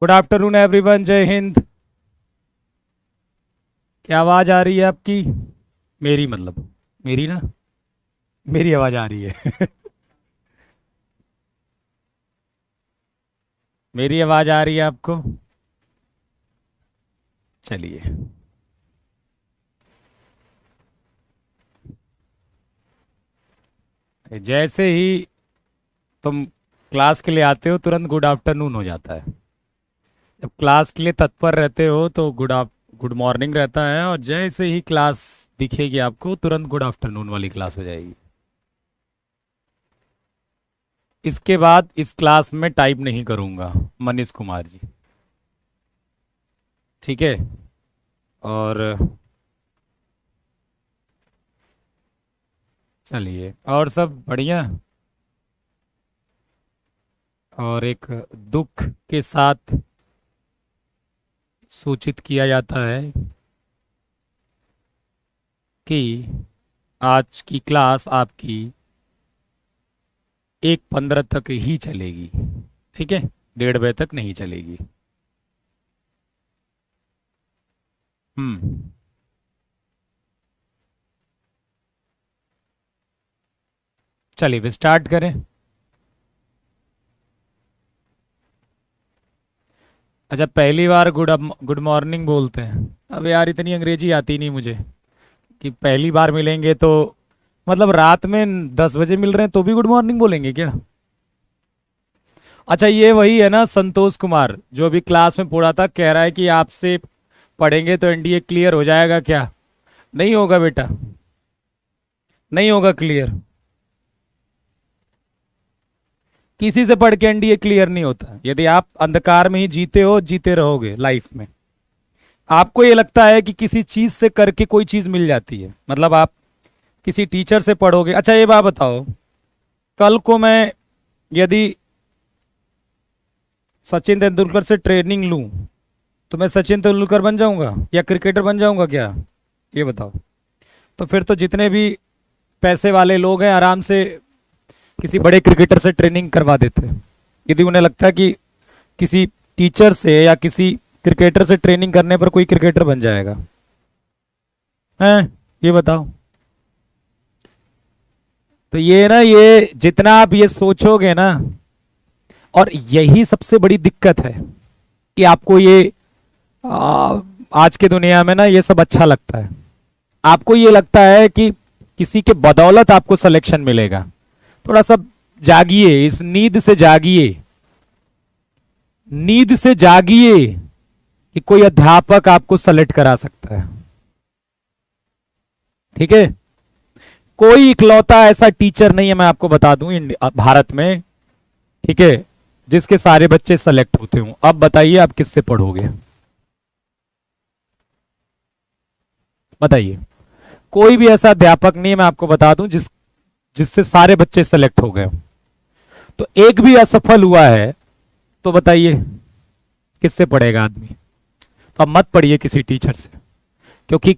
Good afternoon everyone, जय हिंद। क्या आवाज़ आ रही है आपकी? मेरी मतलब, मेरी ना, मेरी आवाज़ आ रही है। मेरी आवाज़ आ रही है आपको? चलिए। जैसे ही तुम क्लास के लिए आते हो तुरंत गुड आफ्टरनून हो जाता है। जब क्लास के लिए तत्पर रहते हो तो गुड मॉर्निंग रहता है, और जैसे ही क्लास दिखेगी आपको तुरंत गुड आफ्टरनून वाली क्लास हो जाएगी। इसके बाद इस क्लास में टाइप नहीं करूंगा, मनीष कुमार जी। ठीक है। और चलिए, और सब बढ़िया। और एक दुख के साथ सूचित किया जाता है कि आज की क्लास आपकी 1:15 तक ही चलेगी। ठीक है, 1:30 बजे तक नहीं चलेगी। हम्म। चलिए फिर स्टार्ट करें। अच्छा, पहली बार गुड मॉर्निंग बोलते हैं। अब यार इतनी अंग्रेजी आती नहीं मुझे कि पहली बार मिलेंगे तो मतलब रात में 10 बजे मिल रहे हैं तो भी गुड मॉर्निंग बोलेंगे क्या? अच्छा, ये वही है ना संतोष कुमार जो अभी क्लास में पढ़ा था, कह रहा है कि आपसे पढ़ेंगे तो एनडीए क्लियर हो जाएगा क्या? नहीं होगा बेटा, नहीं होगा क्लियर। किसी से पढ़ के एनडीए क्लियर नहीं होता। यदि आप अंधकार में ही जीते हो, जीते रहोगे लाइफ में। आपको ये लगता है कि किसी चीज से करके कोई चीज मिल जाती है, मतलब आप किसी टीचर से पढ़ोगे। अच्छा ये बात बताओ, कल को मैं यदि सचिन तेंदुलकर से ट्रेनिंग लूं तो मैं सचिन तेंदुलकर बन जाऊंगा या क्रिकेटर बन जाऊंगा क्या? ये बताओ। तो फिर तो जितने भी पैसे वाले लोग हैं आराम से किसी बड़े क्रिकेटर से ट्रेनिंग करवा देते हैं, यदि उन्हें लगता है कि किसी टीचर से या किसी क्रिकेटर से ट्रेनिंग करने पर कोई क्रिकेटर बन जाएगा। हैं? ये बताओ। तो ये ना, ये जितना आप ये सोचोगे ना, और यही सबसे बड़ी दिक्कत है कि आपको ये आ, आज के दुनिया में ना ये सब अच्छा लगता है। आपको ये लगता है कि किसी के बदौलत आपको सिलेक्शन मिलेगा। थोड़ा सा जागिए, इस नींद से जागिए, नींद से जागिए कि कोई अध्यापक आपको सेलेक्ट करा सकता है। ठीक है, कोई इकलौता ऐसा टीचर नहीं है, मैं आपको बता दूं भारत में, ठीक है, जिसके सारे बच्चे सेलेक्ट होते हों। अब बताइए आप किससे पढ़ोगे? बताइए। कोई भी ऐसा अध्यापक नहीं है, मैं आपको बता दूं, जिससे सारे बच्चे सेलेक्ट हो गए। तो एक भी असफल हुआ है तो बताइए किससे पढ़ेगा आदमी? तो अब मत पढ़िए किसी टीचर से, क्योंकि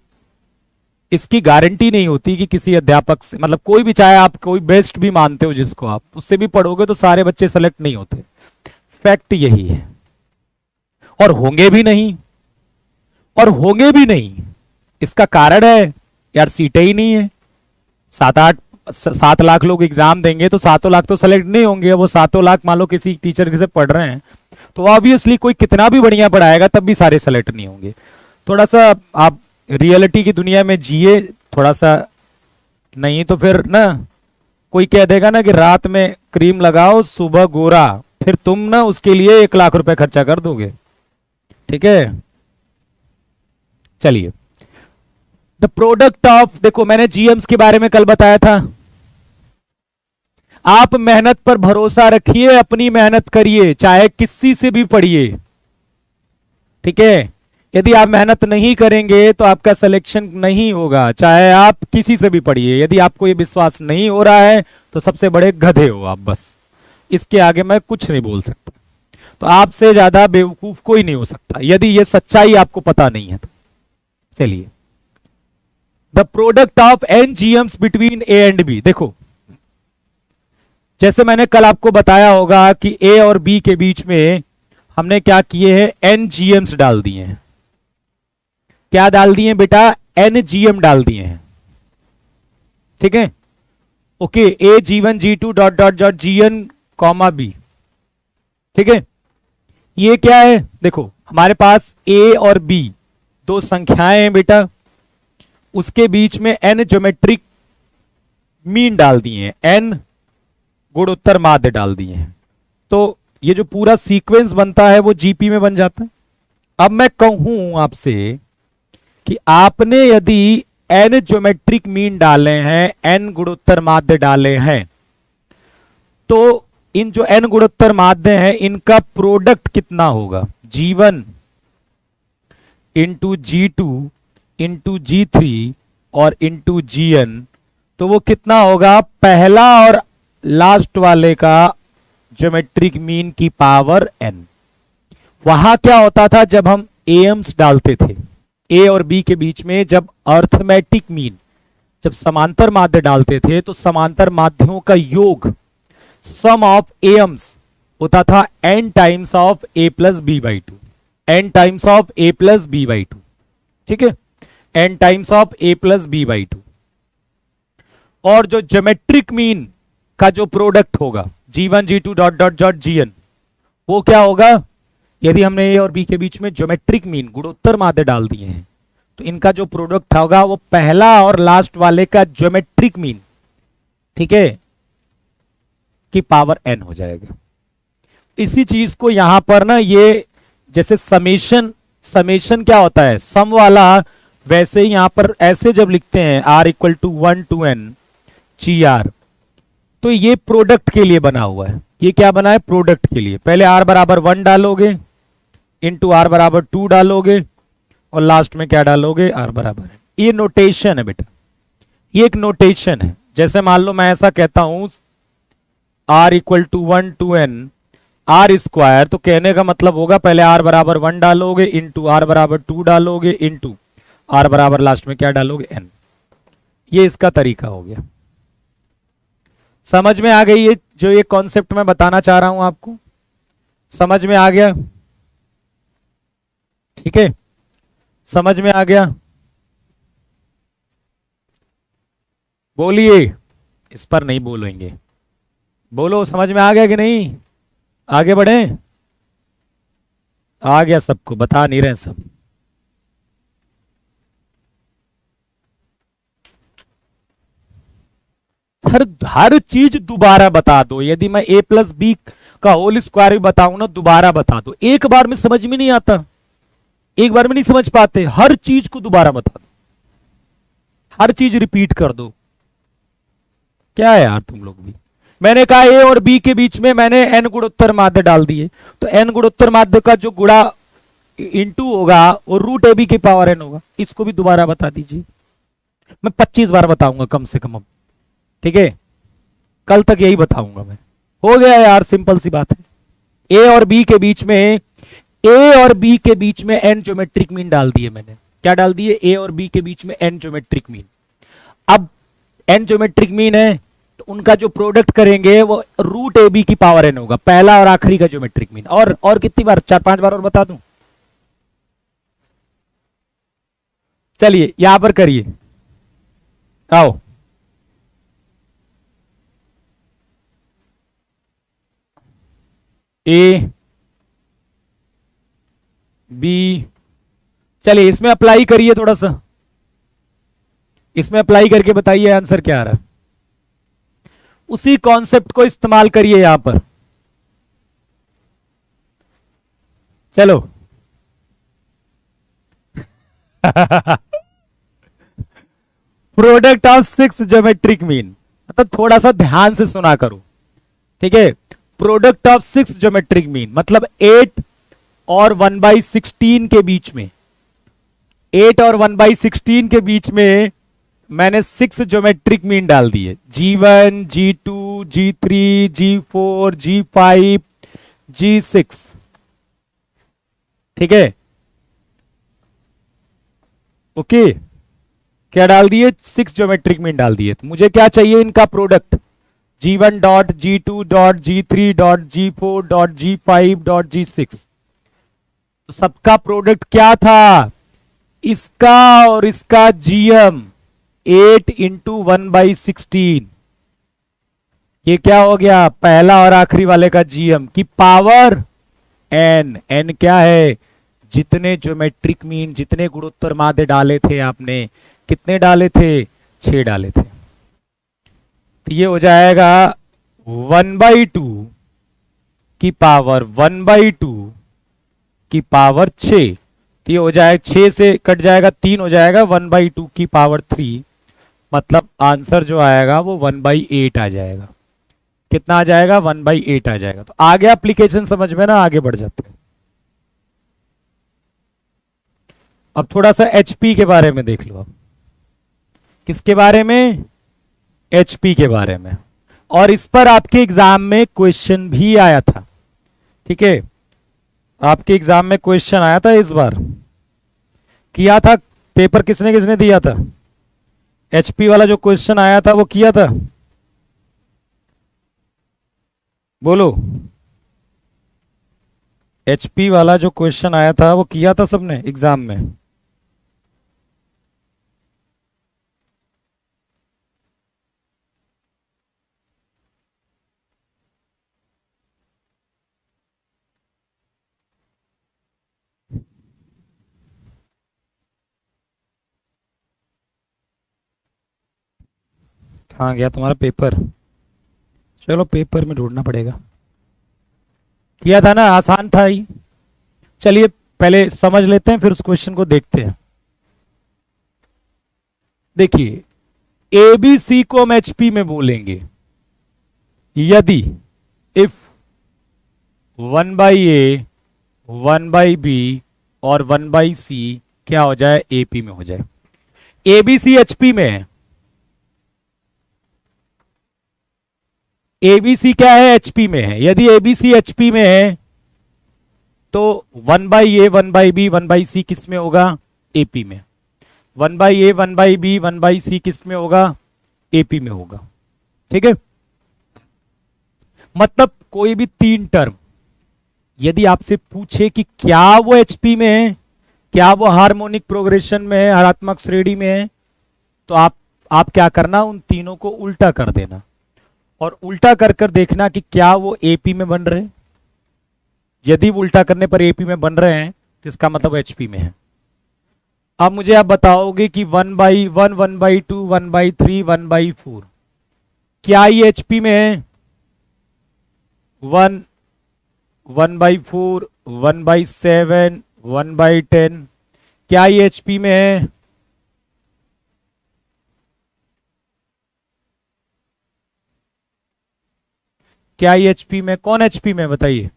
इसकी गारंटी नहीं होती कि किसी अध्यापक से, मतलब कोई भी, चाहे आप कोई बेस्ट भी मानते हो जिसको, आप उससे भी पढ़ोगे तो सारे बच्चे सेलेक्ट नहीं होते। फैक्ट यही है। और होंगे भी नहीं, और होंगे भी नहीं। इसका कारण है यार, सीटें ही नहीं है। 7 लाख लोग एग्जाम देंगे तो 7 लाख तो सेलेक्ट नहीं होंगे। वो 7 लाख मान लो किसी टीचर से पढ़ रहे हैं तो ऑब्वियसली कोई कितना भी बढ़िया पढ़ाएगा तब भी सारे सेलेक्ट नहीं होंगे। थोड़ा सा आप रियलिटी की दुनिया में जिए थोड़ा सा, नहीं तो फिर ना कोई कह देगा ना कि रात में क्रीम लगाओ सुबह गोरा, फिर तुम ना उसके लिए 1 लाख रुपए खर्चा कर दोगे। ठीक है, चलिए। द प्रोडक्ट ऑफ, देखो मैंने जीएम्स के बारे में कल बताया था। आप मेहनत पर भरोसा रखिए, अपनी मेहनत करिए, चाहे किसी से भी पढ़िए। ठीक है, यदि आप मेहनत नहीं करेंगे तो आपका सिलेक्शन नहीं होगा, चाहे आप किसी से भी पढ़िए। यदि आपको यह विश्वास नहीं हो रहा है तो सबसे बड़े गधे हो आप, बस। इसके आगे मैं कुछ नहीं बोल सकता। तो आपसे ज्यादा बेवकूफ कोई नहीं हो सकता यदि यह सच्चाई आपको पता नहीं है तो। चलिए, the product of an GMs between A and B. देखो, जैसे मैंने कल आपको बताया होगा कि ए और बी के बीच में हमने क्या किए हैं, एनजीएम्स डाल दिए हैं। क्या डाल दिए बेटा, एनजीएम डाल दिए हैं। ठीक है, okay, A G1 G2 dot dot dot GN comma B. ठीक है, ये क्या है, देखो हमारे पास ए और बी दो संख्याएं हैं बेटा, उसके बीच में एन ज्योमेट्रिक मीन डाल दिए हैं, एन गुणोत्तर माध्य डाल दिए हैं। तो ये जो पूरा सीक्वेंस बनता है वो जीपी में बन जाता है। अब मैं कहूं आपसे कि आपने यदि एन ज्योमेट्रिक मीन डाले हैं, एन गुणोत्तर माध्य डाले हैं, तो इन जो एन गुणोत्तर माध्य हैं इनका प्रोडक्ट कितना होगा, G1 into G2 into G3 और इंटू GN, तो वो कितना होगा, पहला और लास्ट वाले का ज्योमेट्रिक मीन की पावर n। वहां क्या होता था, जब हम एम्स डालते थे ए और बी के बीच में, जब अर्थमेटिक मीन, जब समांतर माध्य डालते थे तो समांतर माध्यों का योग सम ऑफ एम्स होता था n times of a plus b by two, n times of a plus b by two. ठीक है, n times of a plus b by two. और जो ज्योमेट्रिक मीन का जो प्रोडक्ट होगा G1 G2 dot dot dot GN, वो क्या होगा, यदि हमने ए और बी के बीच में ज्योमेट्रिक मीन गुणोत्तर माध्य डाल दिए हैं तो इनका जो प्रोडक्ट होगा वो पहला और लास्ट वाले का ज्योमेट्रिक मीन, ठीक है, की पावर n हो जाएगा। इसी चीज को यहां पर ना, ये जैसे समेशन क्या होता है, सम वाला, वैसे ही यहां पर ऐसे जब लिखते हैं r equal to 1 to n GR, तो ये प्रोडक्ट के लिए बना हुआ है। ये क्या बना है, प्रोडक्ट के लिए। पहले r बराबर 1 डालोगे, इंटू r बराबर 2 डालोगे, और लास्ट में क्या डालोगे, r बराबर है। ये नोटेशन है बेटा, ये एक नोटेशन है। जैसे मान लो मैं ऐसा कहता हूं r equal to 1 to n r square, तो कहने का मतलब होगा पहले r बराबर 1 डालोगे, इंटू r बराबर 2 डालोगे, इंटू r बराबर लास्ट में क्या डालोगे, n। ये इसका तरीका हो गया। समझ में आ गई, ये जो ये कॉन्सेप्ट मैं बताना चाह रहा हूं आपको, समझ में आ गया? ठीक है, समझ में आ गया? बोलिए, इस पर नहीं बोलेंगे, बोलो समझ में आ गया कि नहीं? आगे बढ़े, आ गया सबको, बता नहीं रहे सब। हर चीज दोबारा बता दो। यदि मैं a प्लस बी का होल स्क्वायर भी बताऊं ना, दोबारा बता दो। एक बार में समझ में नहीं आता, एक बार में नहीं समझ पाते, हर चीज को दोबारा बता दो, हर चीज रिपीट कर दो। क्या है यार तुम लोग भी। मैंने कहा a और b के बीच में मैंने n गुणोत्तर माध्य डाल दिए, तो n गुणोत्तर माध्य का जो गुणा इंटू होगा वो रूट ए बी की पावर n होगा। इसको भी दोबारा बता दीजिए। मैं 25 बार बताऊंगा कम से कम अब, ठीक है, कल तक यही बताऊंगा मैं। हो गया यार, सिंपल सी बात है। ए और बी के बीच में, ए और बी के बीच में एन ज्योमेट्रिक मीन डाल दिए मैंने। क्या डाल दिए, ए और बी के बीच में एन ज्योमेट्रिक मीन। अब एन ज्योमेट्रिक मीन है तो उनका जो प्रोडक्ट करेंगे वो रूट ए बी की पावर एन होगा, पहला और आखिरी का ज्योमेट्रिक मीन। और कितनी बार, 4-5 बार और बता दूं? चलिए यहां पर करिए, आओ। ए बी, चलिए इसमें अप्लाई करिए, थोड़ा सा इसमें अप्लाई करके बताइए आंसर क्या आ रहा है। उसी कॉन्सेप्ट को इस्तेमाल करिए यहां पर। चलो प्रोडक्ट ऑफ 6 ज्योमेट्रिक मीन, मतलब थोड़ा सा ध्यान से सुना करो, ठीक है। प्रोडक्ट ऑफ 6 ज्योमेट्रिक मीन मतलब 8 और 1/16 के बीच में, 8 और 1/16 के बीच में मैंने 6 ज्योमेट्रिक मीन डाल दिए। G1 G2 G3 G4 G5 G6, ठीक है, ओके। क्या डाल दिए, 6 ज्योमेट्रिक मीन डाल दिए। तो मुझे क्या चाहिए, इनका product, G1 dot G2 dot G3 dot G4 dot G5 dot G6। तो सबका प्रोडक्ट क्या था, इसका और इसका जीएम 8 × 1/16। ये क्या हो गया, पहला और आखिरी वाले का जीएम की पावर एन। एन क्या है, जितने ज्योमेट्रिक मीन, जितने गुणोत्तर माध्य डाले थे आपने, कितने डाले थे, 6 डाले थे। तो ये हो जाएगा 1/2 की पावर 1/2 की पावर 6। तो ये हो जाएगा 6 से कट जाएगा 3 हो जाएगा 1/2 की पावर 3। मतलब आंसर जो आएगा वो 1/8 आ जाएगा। कितना आ जाएगा, 1/8 आ जाएगा। तो आगे एप्लीकेशन समझ में ना, आगे बढ़ जाते हैं। अब थोड़ा सा एचपी के बारे में देख लो। अब किसके बारे में, एचपी के बारे में। और इस पर आपके एग्जाम में क्वेश्चन भी आया था, ठीक है, आपके एग्जाम में क्वेश्चन आया था इस बार। किया था पेपर, किसने किसने दिया था, एचपी वाला जो क्वेश्चन आया था वो किया था, बोलो। एचपी वाला जो क्वेश्चन आया था वो किया था सबने एग्जाम में। हाँ गया तुम्हारा पेपर, चलो पेपर में ढूंढना पड़ेगा। किया था ना, आसान था ही। चलिए पहले समझ लेते हैं फिर उस क्वेश्चन को देखते हैं। देखिए एबीसी को हम एचपी में बोलेंगे यदि इफ 1/a 1/b और 1/c क्या हो जाए, एपी में हो जाए। एबीसी एचपी में है, एबीसी क्या है, एचपी में है। यदि एबीसी एचपी में है तो 1/a 1/b 1/c किस में होगा, एपी में। 1/a 1/b 1/c किस में होगा, एपी में होगा। ठीक है, मतलब कोई भी 3 टर्म यदि आपसे पूछे कि क्या वो एचपी में है, क्या वो हार्मोनिक प्रोग्रेशन में है, हरात्मक श्रेणी में है, तो आप क्या करना, उन तीनों को उल्टा कर देना और उल्टा कर कर देखना कि क्या वो एपी में बन रहे हैं। यदि उल्टा करने पर एपी में बन रहे हैं तो इसका मतलब एचपी में है। अब मुझे आप बताओगे कि 1/1 1/2 1/3 1/4 क्या ये एचपी में है, 1 1/4 1/7 1/10 क्या ये एचपी में है, क्या ये एचपी में, कौन एचपी में बताइए।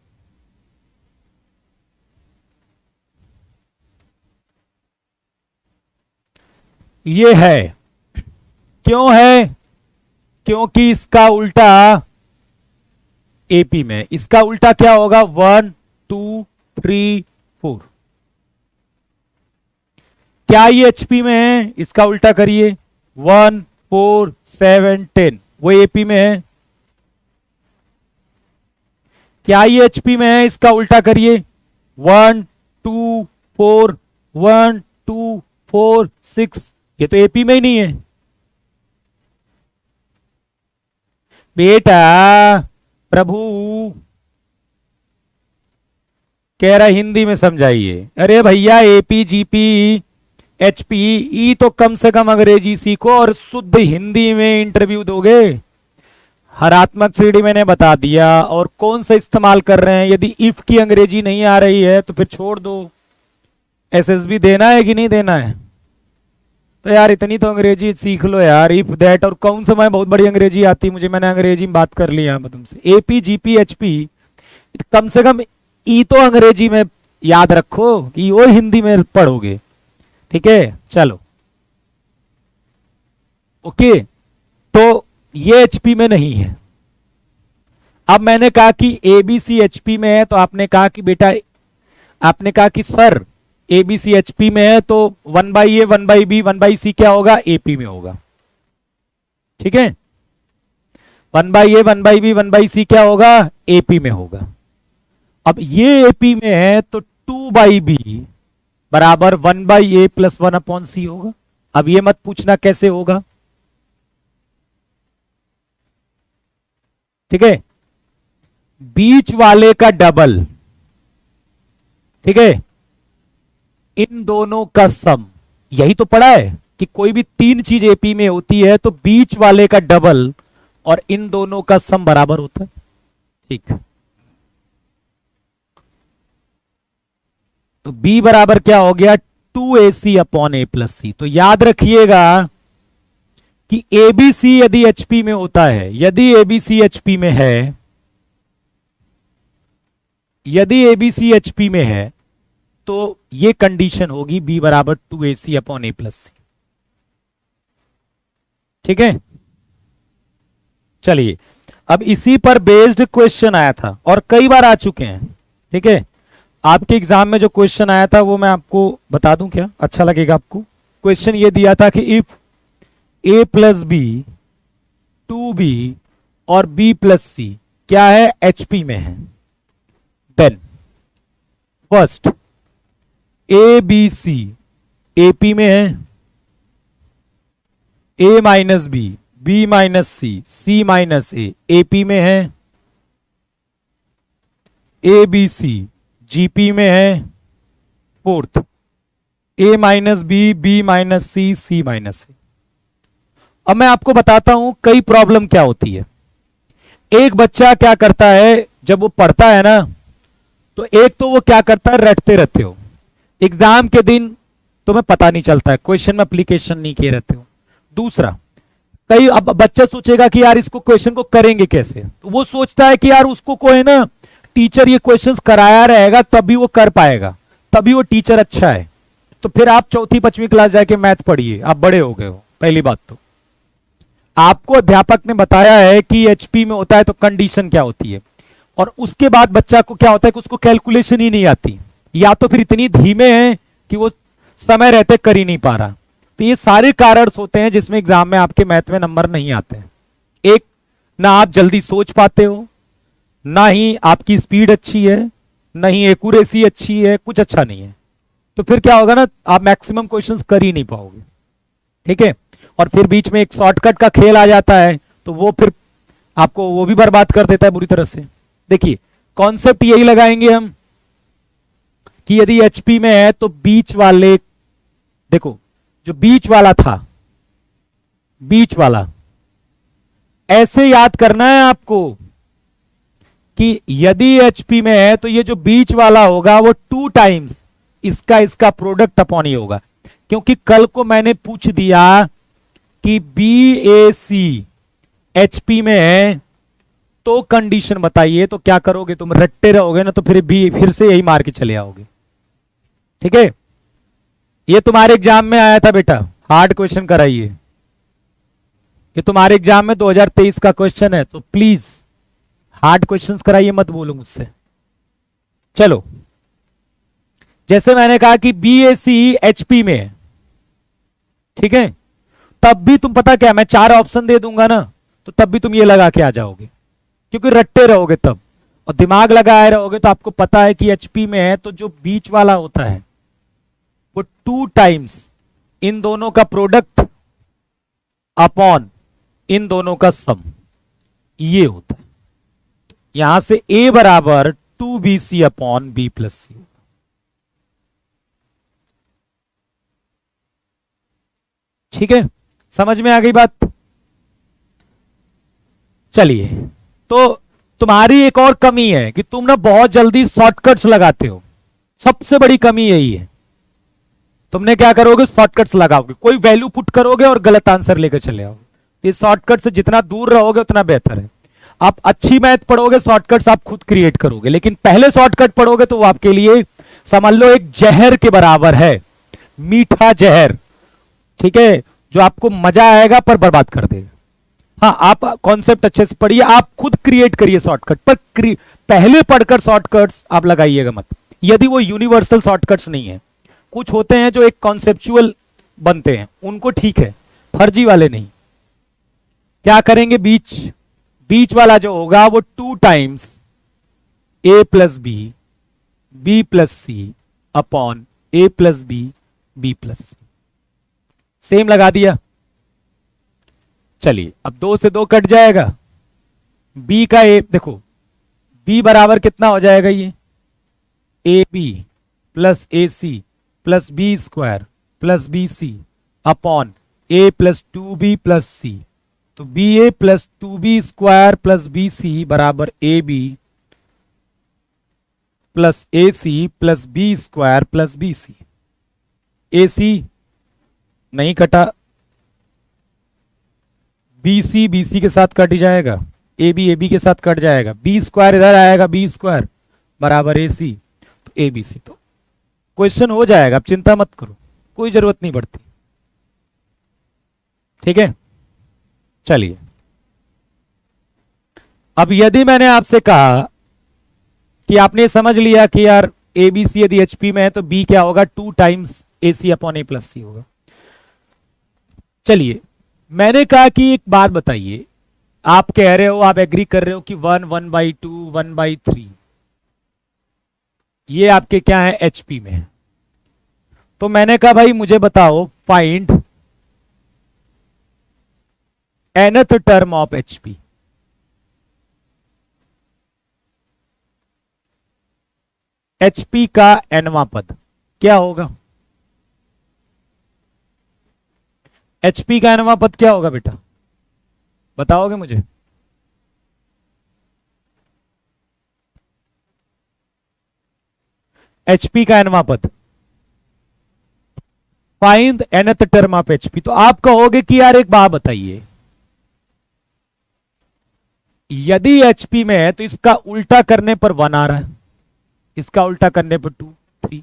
ये है, क्यों है, क्योंकि इसका उल्टा एपी में, इसका उल्टा क्या होगा, 1 2 3 4। क्या ये एचपी में है, इसका उल्टा करिए, 1 4 7 10 वो एपी में है। क्या ये एचपी में है, इसका उल्टा करिए, 1 2 4 1 2 4 6 ये तो एपी में ही नहीं है बेटा। प्रभु कह रहा हिंदी में समझाइए। अरे भैया एपी जीपी एचपी ई तो कम से कम अंग्रेजी सीखो और शुद्ध हिंदी में इंटरव्यू दोगे। हरात्मक श्रेणी मैंने बता दिया और कौन सा इस्तेमाल कर रहे हैं। यदि इफ की अंग्रेजी नहीं आ रही है तो फिर छोड़ दो। एसएसबी देना है कि नहीं देना है, तो यार इतनी तो अंग्रेजी सीख लो यार। इफ दैट और कौन सा, मैं बहुत बड़ी अंग्रेजी आती है मुझे, मैंने अंग्रेजी में बात कर लिया तुमसे। एपी जीपी एचपी कम से कम ई तो अंग्रेजी में याद रखो कि वो हिंदी में पढ़ोगे। ठीक है चलो ओके, तो ये एचपी में नहीं है। अब मैंने कहा कि एबीसी एचपी में है तो आपने कहा कि बेटा, आपने कहा कि सर एबीसी एचपी में है तो 1/a 1/b 1/c क्या होगा, एपी में होगा। ठीक है, 1/a 1/b 1/c क्या होगा, एपी में होगा। अब ये एपी में है तो 2/b बराबर 1/a प्लस 1/c होगा। अब ये मत पूछना कैसे होगा, ठीक है। बीच वाले का डबल, ठीक है, इन दोनों का सम। यही तो पढ़ा है कि कोई भी तीन चीज एपी में होती है तो बीच वाले का डबल और इन दोनों का सम बराबर होता है, ठीक। तो b बराबर क्या हो गया 2ac/a+c। तो याद रखिएगा कि एबीसी यदि एचपी में होता है, यदि एबीसी एचपी में है, यदि एबीसी एचपी में है तो ये कंडीशन होगी b बराबर 2ac/a+c, ठीक है। चलिए, अब इसी पर बेस्ड क्वेश्चन आया था और कई बार आ चुके हैं, ठीक है। आपके एग्जाम में जो क्वेश्चन आया था वो मैं आपको बता दूं, क्या अच्छा लगेगा आपको। क्वेश्चन ये दिया था कि if a plus B 2b और b प्लस सी क्या है, एचपी में है, then first A B C AP में है, a minus B b minus C c minus A AP में है, ए बी सी जीपी में है, fourth a minus B b minus C c minus A. अब मैं आपको बताता हूं कई प्रॉब्लम क्या होती है। एक बच्चा क्या करता है जब वो पढ़ता है ना, तो एक तो वो क्या करता है, रटते रहते हो, एग्जाम के दिन तुम्हें पता नहीं चलता है, क्वेश्चन में एप्लीकेशन नहीं किए रहते हो। दूसरा, कई अब बच्चा सोचेगा कि यार इसको क्वेश्चन को करेंगे कैसे, तो वो सोचता है कि यार उसको कोई ना टीचर ये क्वेश्चंस कराया रहेगा तभी वो कर पाएगा, तभी वो टीचर अच्छा है। तो फिर आप चौथी पांचवी क्लास जाके मैथ पढ़िए, आप बड़े हो गए हो। पहली बात तो आपको अध्यापक ने बताया है कि एचपी में होता है तो कंडीशन क्या होती है, और उसके बाद बच्चा को क्या होता है कि उसको कैलकुलेशन ही नहीं आती, या तो फिर इतनी धीमे है कि वो समय रहते कर ही नहीं पा रहा। तो ये सारे कारण होते हैं जिसमें एग्जाम में आपके मैथ में नंबर नहीं आते हैं। एक, ना आप जल्दी सोच पाते हो, ना ही आपकी स्पीड अच्छी है, ना ही एक्यूरेसी अच्छी है, कुछ अच्छा नहीं है। तो फिर क्या होगा ना, आप मैक्सिमम क्वेश्चंस कर ही नहीं पाओगे, ठीक है। और फिर बीच में एक शॉर्टकट का खेल आ जाता है तो वो फिर आपको वो भी बर्बाद कर देता है बुरी तरह से। देखिए, कॉन्सेप्ट यही लगाएंगे हम कि यदि एचपी में है तो बीच वाले, देखो जो बीच वाला था, बीच वाला ऐसे याद करना है आपको कि यदि एचपी में है तो ये जो बीच वाला होगा वो 2 टाइम्स इसका प्रोडक्ट अपॉन ही होगा। क्योंकि कल को मैंने पूछ दिया कि बी ए सी एचपी में है तो कंडीशन बताइए, तो क्या करोगे, तुम रट्टे रहोगे ना, तो फिर से यही मार के चले आओगे, ठीक है। ये तुम्हारे एग्जाम में आया था बेटा, हार्ड क्वेश्चन कराइए। ये तुम्हारे एग्जाम में 2023 का क्वेश्चन है, तो प्लीज हार्ड क्वेश्चंस कराइए, मत बोलो मुझसे। चलो, जैसे मैंने कहा कि बी ए सी एचपी में है, ठीक है, तब भी तुम पता क्या, मैं 4 ऑप्शन दे दूंगा ना, तो तब भी तुम ये लगा के आ जाओगे, क्योंकि रट्टे रहोगे तब और दिमाग लगाए रहोगे। तो आपको पता है कि एचपी में है तो जो बीच वाला होता है वो 2 टाइम्स इन दोनों का प्रोडक्ट अपॉन इन दोनों का सम, ये होता है। यहां से a बराबर 2bc/b+c, ठीक है, समझ में आ गई बात। चलिए, तो तुम्हारी एक और कमी है कि तुम ना बहुत जल्दी शॉर्टकट्स लगाते हो, सबसे बड़ी कमी यही है। तुमने क्या करोगे, शॉर्टकट्स लगाओगे, कोई वैल्यू पुट करोगे और गलत आंसर लेकर चले आओगे। इस शॉर्टकट से जितना दूर रहोगे उतना बेहतर है। आप अच्छी मैथ पढ़ोगे, शॉर्टकट्स आप खुद क्रिएट करोगे, लेकिन पहले शॉर्टकट पढ़ोगे तो वो आपके लिए समझ लो एक जहर के बराबर है, मीठा जहर, ठीक है, जो आपको मजा आएगा पर बर्बाद कर देगा। हाँ, आप कॉन्सेप्ट अच्छे से पढ़िए, आप खुद क्रिएट करिए शॉर्टकट, पर पहले पढ़कर शॉर्टकट्स आप लगाइएगा मत, यदि वो यूनिवर्सल शॉर्टकट्स नहीं है। कुछ होते हैं जो एक कॉन्सेप्चुअल बनते हैं, उनको ठीक है, फर्जी वाले नहीं। क्या करेंगे, बीच वाला जो होगा वो 2 times a plus b, b plus c upon A plus b, b plus c. Same लगा दिया। चलिए अब 2 से 2 कट जाएगा, b का a देखो, b बराबर कितना हो जाएगा, ये A B plus A C plus B square plus B C upon A plus 2b plus C. तो B A plus 2b square plus B C बराबर A B plus A C plus B square plus B C. A C नहीं कटा, B C के साथ cut जाएगा, A B के साथ cut जाएगा, बी स्क्वायर इधर आएगा, बी स्क्वायर बराबर ए सी, तो ए बी सी। तो क्वेश्चन हो जाएगा, अब चिंता मत करो, कोई जरूरत नहीं पड़ती। ठीक है, चलिए अब यदि मैंने आपसे कहा कि आपने समझ लिया कि यार ए बी सी यदि एचपी में है तो बी क्या होगा, 2 टाइम्स ए सी अपॉन ए प्लस सी होगा। चलिए मैंने कहा कि एक बात बताइए, आप कह रहे हो, आप एग्री कर रहे हो कि 1 1/2 1/3 ये आपके क्या है, एचपी में है। तो मैंने कहा भाई मुझे बताओ find nth term of HP. HP का nवां पद क्या होगा, एचपी का nवां पद क्या होगा बेटा, बताओगे मुझे? एचपी का nवां पद, find nth term of HP. तो आप कहोगे कि यार एक बात बताइए, यदि एचपी में है तो इसका उल्टा करने पर 1 आ रहा है, इसका उल्टा करने पर 2 3,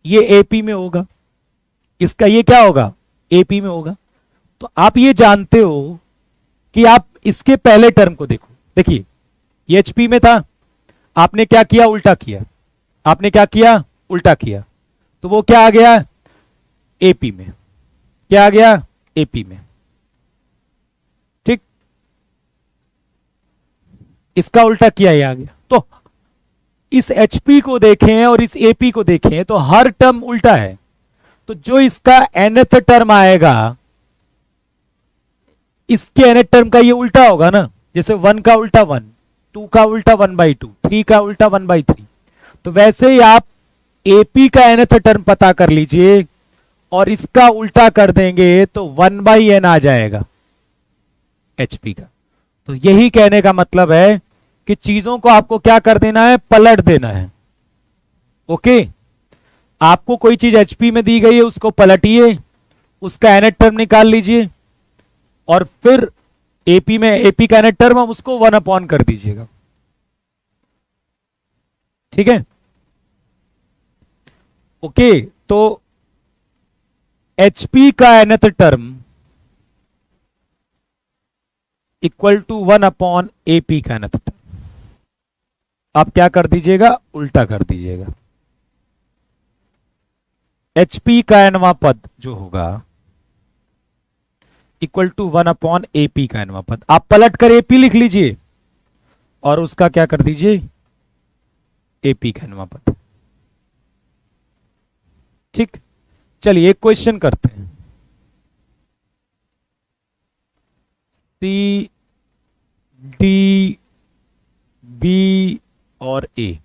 ये एपी में होगा, इसका ये क्या होगा, एपी में होगा। तो आप ये जानते हो कि आप इसके पहले टर्म को देखो, देखिए ये एचपी में था, आपने क्या किया, उल्टा किया, आपने क्या किया, उल्टा किया, तो वो क्या आ गया, एपी में, क्या आ गया, एपी में। ठीक, इसका उल्टा किया, ये आ गया। तो इस एचपी को देखें और इस एपी को देखें तो हर टर्म उल्टा है, तो जो इसका nth टर्म आएगा, इसके nth टर्म का ये उल्टा होगा ना, जैसे 1 का उल्टा 1, 2 का उल्टा 1/2, 3 का उल्टा 1/3। तो वैसे ही आप एपी का nth टर्म पता कर लीजिए और इसका उल्टा कर देंगे तो 1/n आ जाएगा एचपी का। तो यही कहने का मतलब है कि चीजों को आपको क्या कर देना है, पलट देना है। ओके, आपको कोई चीज एचपी में दी गई है, उसको पलटिए, उसका nth टर्म निकाल लीजिए और फिर एपी में एपी का nth टर्म उसको 1 अपॉन कर दीजिएगा। ठीक है, ओके। तो एचपी का nth term equal to 1 upon AP का nth टर्म। आप क्या कर दीजिएगा, उल्टा कर दीजिएगा। एचपी का nवां पद जो होगा इक्वल टू 1 अपॉन एपी का nवां पद। आप पलट कर एपी लिख लीजिए और उसका क्या कर दीजिए, एपी का nवां पद। ठीक, चलिए एक क्वेश्चन करते हैं। सी डी बी और ए,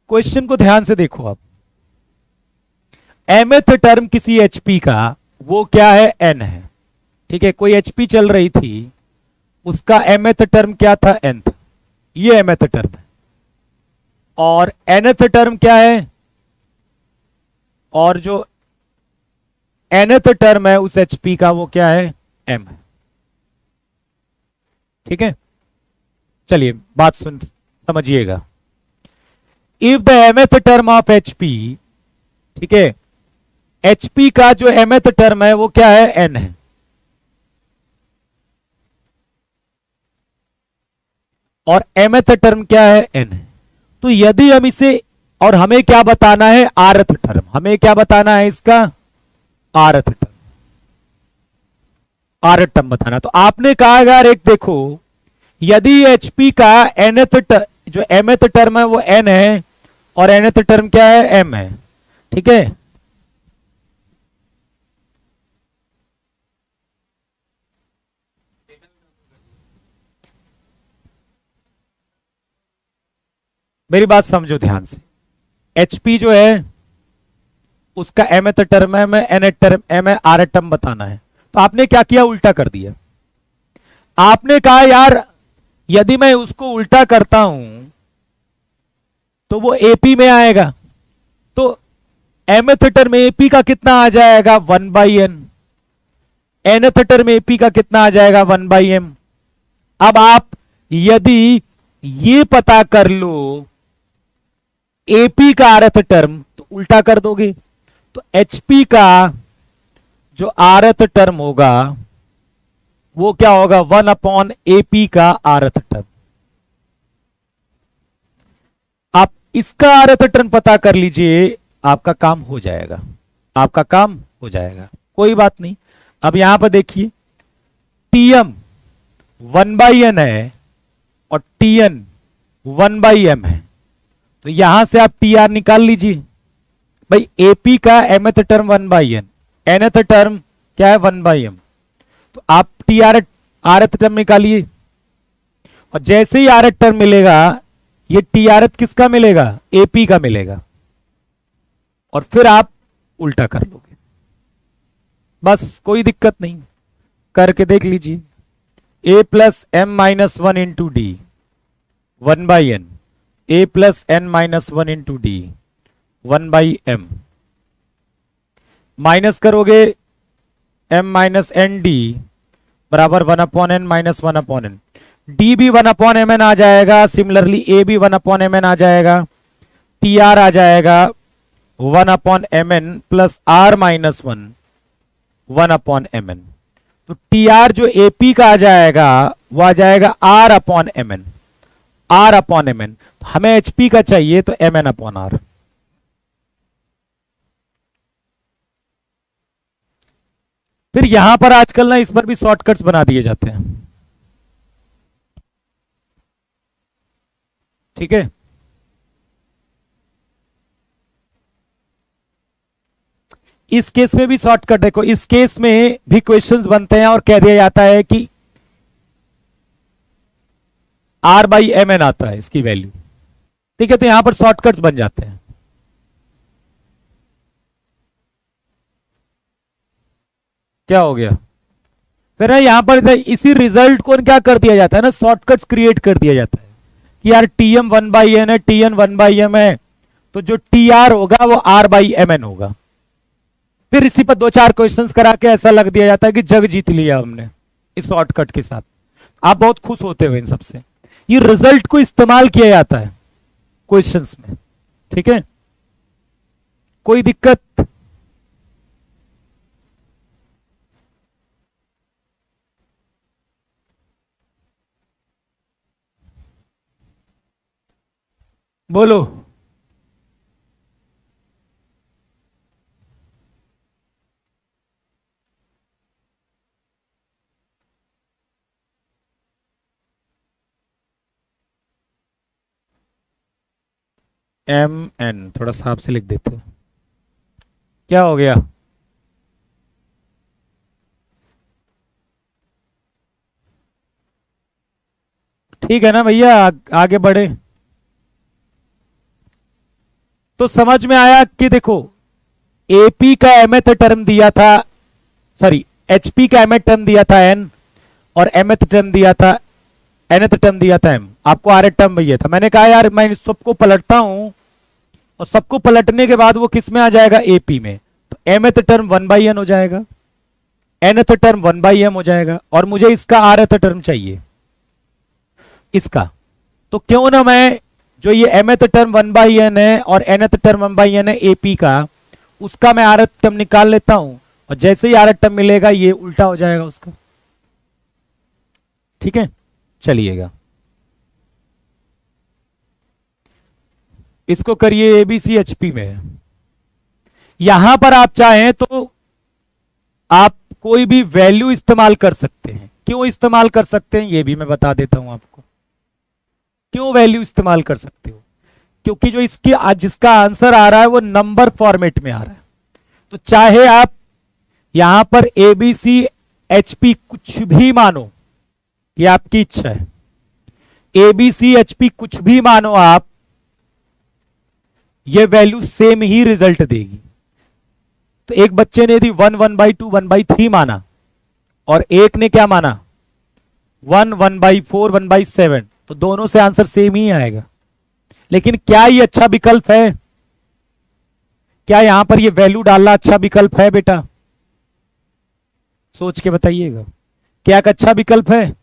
क्वेश्चन को ध्यान से देखो आप। mth टर्म किसी एचपी का वो क्या है, n है। ठीक है, कोई एचपी चल रही थी, उसका mth टर्म क्या था, n था, ये mth टर्म है। और nth टर्म क्या है, और जो nth टर्म है उस एचपी का वो क्या है, m है। ठीक है, चलिए बात सुन समझिएगा। If the mth term of HP, ठीक है, एचपी का जो mth टर्म है वो क्या है, n है। और mth टर्म क्या है, n है। तो यदि हम इसे, और हमें क्या बताना है, rth टर्म, हमें क्या बताना है इसका, rth टर्म, rth टर्म बताना। तो आपने कहा यार एक देखो, यदि एचपी का nth जो mth टर्म है वो n है और nth टर्म क्या है, m है। ठीक है, मेरी बात समझो ध्यान से। HP जो है उसका mth टर्म है, मैं nth टर्म m है, rth टर्म बताना है। तो आपने क्या किया, उल्टा कर दिया। आपने कहा यार यदि मैं उसको उल्टा करता हूं तो वो AP में आएगा, तो mth टर्म AP का कितना आ जाएगा, 1/n। nth टर्म AP का कितना आ जाएगा, 1/m। अब आप यदि ये पता कर लो AP का rth टर्म तो उल्टा कर दोगे, तो HP का जो rth टर्म होगा वो क्या होगा, 1/AP का rth टर्म। आप इसका rth टर्म पता कर लीजिए, आपका काम हो जाएगा, आपका काम हो जाएगा, कोई बात नहीं। अब यहां पर देखिए Tm 1/n है और Tn 1/m है, तो यहां से आप Tr निकाल लीजिए। भाई AP का mth term 1/n, nth term क्या है, 1/m, तो आप rth टर्म निकालिए। और जैसे ही rth टर्म मिलेगा, ये Trth किसका मिलेगा, AP का मिलेगा, और फिर आप उल्टा कर लोगे, बस कोई दिक्कत नहीं, करके देख लीजिए। A plus m minus 1 into D 1/n, A plus n minus 1 into D 1/m, minus करोगे m माइनस एन डी बराबर 1/n माइनस 1/n। डी भी 1/mn आ जाएगा, सिमिलरली ए भी 1/mn आ जाएगा, Tr आ जाएगा 1/mn plus r minus 1/mn। तो Tr जो AP का आ जाएगा वो आ जाएगा r/mn, r/mn। तो हमें HP का चाहिए तो mn/r। फिर यहां पर आजकल ना इस पर भी शॉर्टकट्स बना दिए जाते हैं, ठीक है। इस केस में भी शॉर्टकट देखो, इस केस में भी क्वेश्चंस बनते हैं और कह दिया जाता है कि r/mn आता है इसकी वैल्यू, ठीक है। तो यहां पर शॉर्टकट्स बन जाते हैं। क्या हो गया, फिर यहां पर इसी रिजल्ट को क्या कर दिया जाता है ना, शॉर्टकट्स क्रिएट कर दिया जाता है कि यार Tm 1/n है, Tn 1/m है, तो जो Tr होगा वो r/mn होगा। फिर इसी पर 2-4 क्वेश्चंस करा के ऐसा लग दिया जाता है कि जग जीत लिया हमने इस शॉर्टकट के साथ। आप बहुत खुश होते हुए इन सबसे, ये रिजल्ट को इस्तेमाल किया जाता है क्वेश्चंस में, ठीक है, कोई दिक्कत। बोलो। mn थोड़ा साफ से लिख देते हो, क्या हो गया, ठीक है ना भैया, आगे बढ़े। तो समझ में आया कि देखो AP का mth टर्म दिया था, सॉरी HP का mth टर्म दिया था n, और mth टर्म दिया था, nth टर्म दिया था m, आपको rth टर्म भैया था। मैंने कहा यार मैं सबको पलटता हूं, और सबको पलटने के बाद वो किस में आ जाएगा, AP में, तो mth टर्म 1/n हो जाएगा, nth टर्म 1/m हो जाएगा, और मुझे इसका rth टर्म चाहिए इसका। तो क्यों ना मैं जो ये mth टर्म 1/n है और nth टर्म 1/n है AP का, उसका मैं rth टर्म निकाल लेता हूं, और जैसे ही rth टर्म मिलेगा ये उल्टा हो जाएगा उसका, ठीक है। चलिएगा इसको करिए ABC HP में। यहां पर आप चाहें तो आप कोई भी वैल्यू इस्तेमाल कर सकते हैं। क्यों इस्तेमाल कर सकते हैं ये भी मैं बता देता हूं आपको, क्यों वैल्यू इस्तेमाल कर सकते हो। क्योंकि जो इसकी जिसका आंसर आ रहा है वो नंबर फॉर्मेट में आ रहा है। तो चाहे आप यहां पर ABC HP कुछ भी मानो, ये आपकी इच्छा है, ABC HP कुछ भी मानो आप, ये वैल्यू सेम ही रिजल्ट देगी। तो एक बच्चे ने यदि 1/2 1/3 माना और एक ने क्या माना 1/4 1/7, तो दोनों से आंसर सेम ही आएगा। लेकिन क्या ये अच्छा विकल्प है? क्या यहां पर ये वैल्यू डालना अच्छा विकल्प है बेटा? सोच के बताइएगा, क्या एक अच्छा विकल्प है?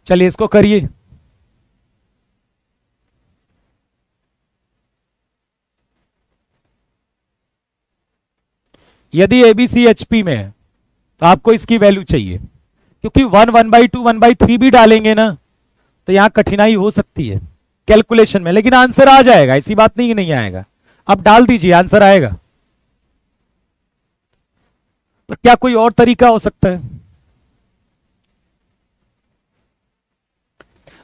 चलिए इसको करिए। यदि ABC HP में है तो आपको इसकी वैल्यू चाहिए, क्योंकि 1/2 1/3 भी डालेंगे ना तो यहां कठिनाई हो सकती है कैलकुलेशन में, लेकिन आंसर आ जाएगा, ऐसी बात नहीं कि नहीं आएगा। अब डाल दीजिए, आंसर आएगा। पर क्या कोई और तरीका हो सकता है?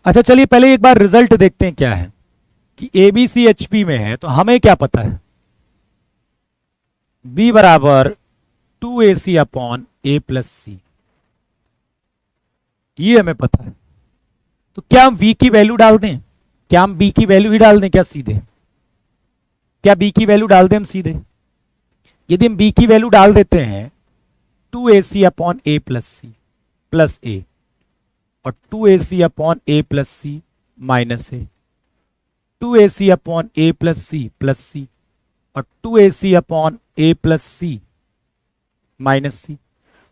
अच्छा चलिए पहले एक बार रिजल्ट देखते हैं क्या है, कि ABC HP में है तो हमें क्या पता है, B बराबर 2AC/A+C, ये हमें पता है। तो क्या हम V की वैल्यू डाल दें? क्या हम B की वैल्यू ही डाल दें क्या सीधे? क्या B की वैल्यू डाल दें हम सीधे? यदि हम B की वैल्यू डाल देते हैं 2AC/A+C प्लस A और 2AC/A+C minus A, 2AC/A+C plus C और 2AC/A+C माइनस C।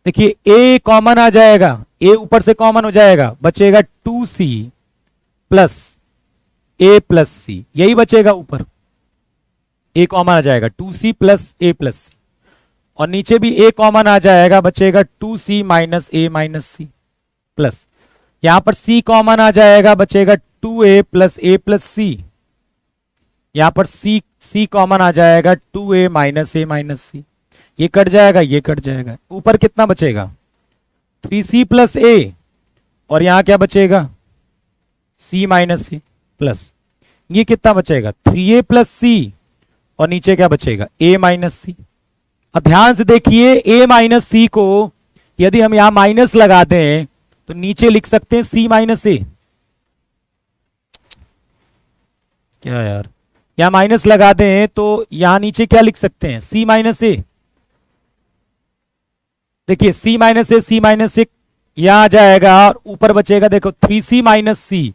देखिए A कॉमन आ जाएगा, A ऊपर से कॉमन हो जाएगा, बचेगा 2C प्लस A+C, यही बचेगा ऊपर। A कॉमन आ जाएगा 2C प्लस A+C, और नीचे भी A कॉमन आ जाएगा, बचेगा 2C minus A minus C plus, यहां पर C कॉमन आ जाएगा, बचेगा 2A प्लस A+C, यहां पर C कॉमन आ जाएगा 2A minus A minus C, ये कट जाएगा, ये कट जाएगा, ऊपर कितना बचेगा 3C प्लस A, और यहां क्या बचेगा C माइनस A प्लस, ये कितना बचेगा 3A प्लस C, और नीचे क्या बचेगा A माइनस C। अब ध्यान से देखिए, A माइनस C को यदि हम यहां माइनस लगा दें तो नीचे लिख सकते हैं C माइनस A। क्या यार, यहां माइनस लगा दें तो यहां नीचे क्या लिख सकते हैं C माइनस A। देखिए C माइनस A यहां आ जाएगा, और ऊपर बचेगा देखो 3C माइनस C,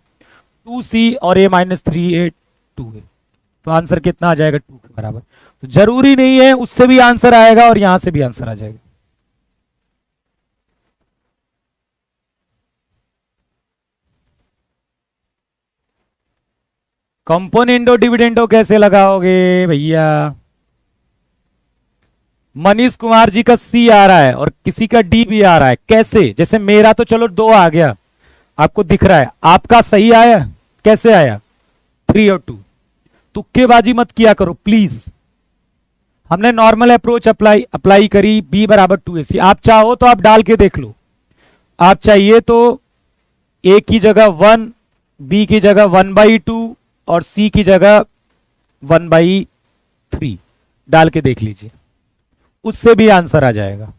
2C और A माइनस 3A 2A, तो आंसर कितना आ जाएगा 2 के बराबर। तो जरूरी नहीं है उससे भी आंसर आएगा और यहां से भी आंसर आ जाएगा। कंपोनेंटो डिविडेंडो कैसे लगाओगे भैया? मनीष कुमार जी का C आ रहा है और किसी का D भी आ रहा है, कैसे? जैसे मेरा तो चलो 2 आ गया, आपको दिख रहा है, आपका सही आया, कैसे आया 3 और 2। तुक्केबाजी मत किया करो प्लीज। हमने नॉर्मल अप्रोच अप्लाई करी, B बराबर 2AC। आप चाहो तो आप डाल के देख लो, आप चाहिए तो A की जगह 1, B की जगह 1/2 और C की जगह 1/3 डाल के देख लीजिए, उससे भी आंसर आ जाएगा।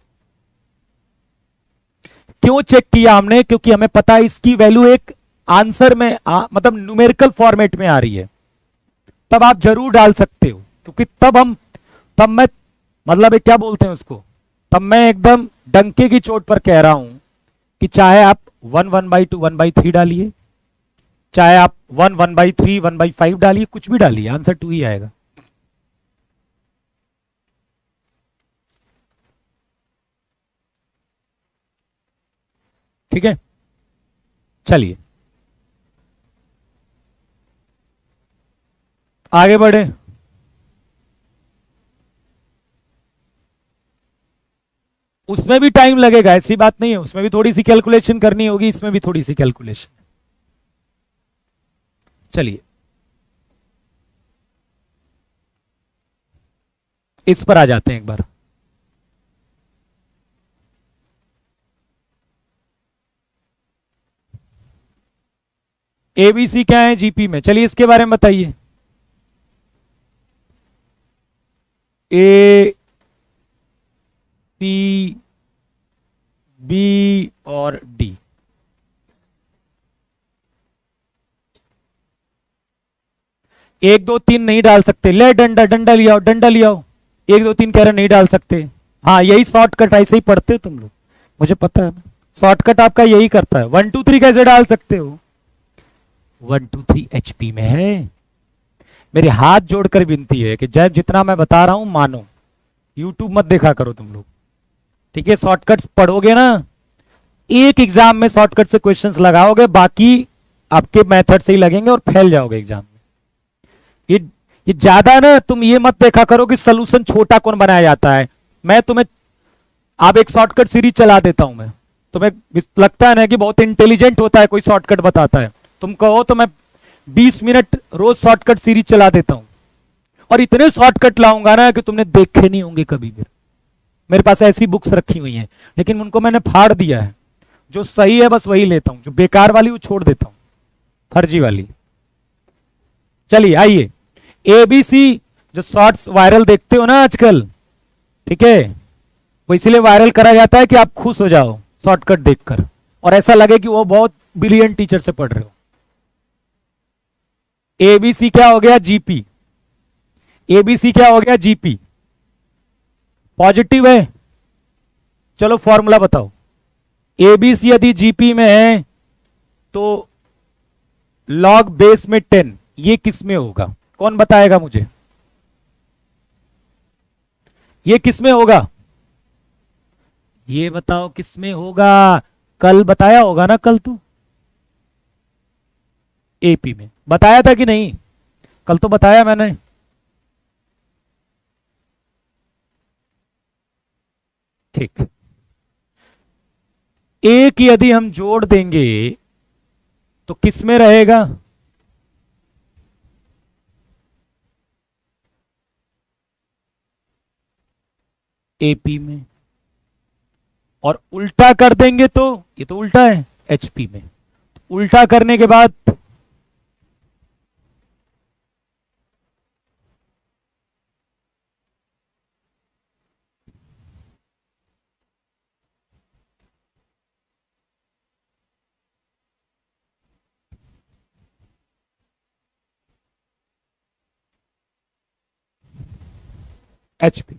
क्यों चेक किया हमने? क्योंकि हमें पता है इसकी वैल्यू एक आंसर में मतलब न्यूमेरिकल फॉर्मेट में आ रही है, तब आप जरूर डाल सकते हो, क्योंकि तब मैं मतलब क्या बोलते हैं उसको, तब मैं एकदम डंके की चोट पर कह रहा हूं कि चाहे आप 1/2 1/3 डालिए, चाहे आप 1/3 1/5 डालिए, कुछ भी डालिए, आंसर 2 ही आएगा। ठीक है, चलिए आगे बढ़े। उसमें भी टाइम लगेगा, ऐसी बात नहीं है, उसमें भी थोड़ी सी कैलकुलेशन करनी होगी, इसमें भी थोड़ी सी कैलकुलेशन। चलिए इस पर आ जाते हैं एक बार। एबीसी क्या है जीपी में, चलिए इसके बारे में बताइए। ए सी बी और डी, एक दो तीन नहीं डाल सकते, ले डंडा डंडा लियाओ, डंडा लियाओ, एक दो तीन कह रहे नहीं डाल सकते। हाँ यही शॉर्टकट, ऐसे ही पढ़ते हो तुम लोग, मुझे पता है, शॉर्टकट आपका यही करता है। 1 2 3 कैसे डाल सकते हो, 1 2 3 एचपी में है। मेरी हाथ जोड़कर विनती है कि जब जितना मैं बता रहा हूं मानो, यूट्यूब मत देखा करो तुम लोग, ठीक है। शॉर्टकट्स पढ़ोगे ना, एक एग्जाम में शॉर्टकट से क्वेश्चंस लगाओगे, बाकी आपके मेथड से ही लगेंगे और फैल जाओगे एग्जाम में। ये ज्यादा ना तुम ये मत देखा करो कि सोल्यूशन छोटा कौन बनाया जाता है। मैं तुम्हें आप एक शॉर्टकट सीरीज चला देता हूं, मैं तुम्हें लगता है ना कि बहुत इंटेलिजेंट होता है कोई शॉर्टकट बताता है, तुम कहो तो मैं 20 मिनट रोज शॉर्टकट सीरीज चला देता हूं, और इतने शॉर्टकट लाऊंगा ना कि तुमने देखे नहीं होंगे कभी भी। मेरे पास ऐसी बुक्स रखी हुई हैं, लेकिन उनको मैंने फाड़ दिया है, जो सही है बस वही लेता हूं, जो बेकार वाली वो छोड़ देता हूं, फर्जी वाली। चलिए आइए, एबीसी जो शॉर्ट्स वायरल देखते हो ना आजकल, ठीक है, वो इसलिए वायरल करा जाता है कि आप खुश हो जाओ शॉर्टकट देखकर, और ऐसा लगे कि वो बहुत ब्रिलियंट टीचर से पढ़ रहे हो। एबीसी क्या हो गया जीपी, एबीसी क्या हो गया जीपी, पॉजिटिव है। चलो फॉर्मूला बताओ, एबीसी यदि जीपी में है तो लॉग बेस में 10, ये किस में होगा, कौन बताएगा मुझे, ये किस में होगा, ये बताओ किस में होगा। कल बताया होगा ना, कल तू एपी में बताया था कि नहीं, कल तो बताया मैंने। ठीक, एक यदि हम जोड़ देंगे तो किस में रहेगा, एपी में, और उल्टा कर देंगे तो, ये तो उल्टा है, एचपी में। उल्टा करने के बाद एचपी,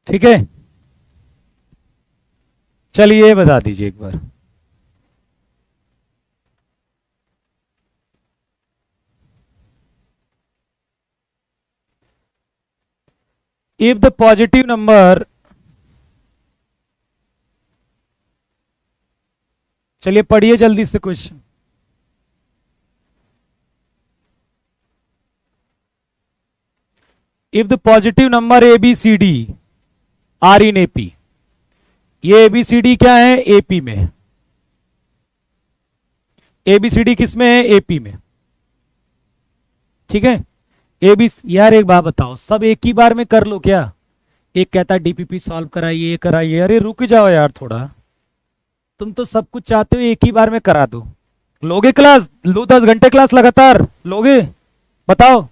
ठीक है। चलिए ये बता दीजिए एक बार, if the positive number, चलिए पढ़िए जल्दी से question. if the positive number a b c d are in ap, ये ABCD क्या है, AP में है। ABCD किस में है, AP में, ठीक है। AB, यार एक बात बताओ, सब एक ही बार में कर लो क्या, एक कहता है डीपीपी सॉल्व कराइए, ये कराइए, अरे रुक जाओ यार थोड़ा, तुम तो सब कुछ चाहते हो एक ही बार में करा दो। लोगे क्लास, लो 10 घंटे क्लास लगातार लोगे, बताओ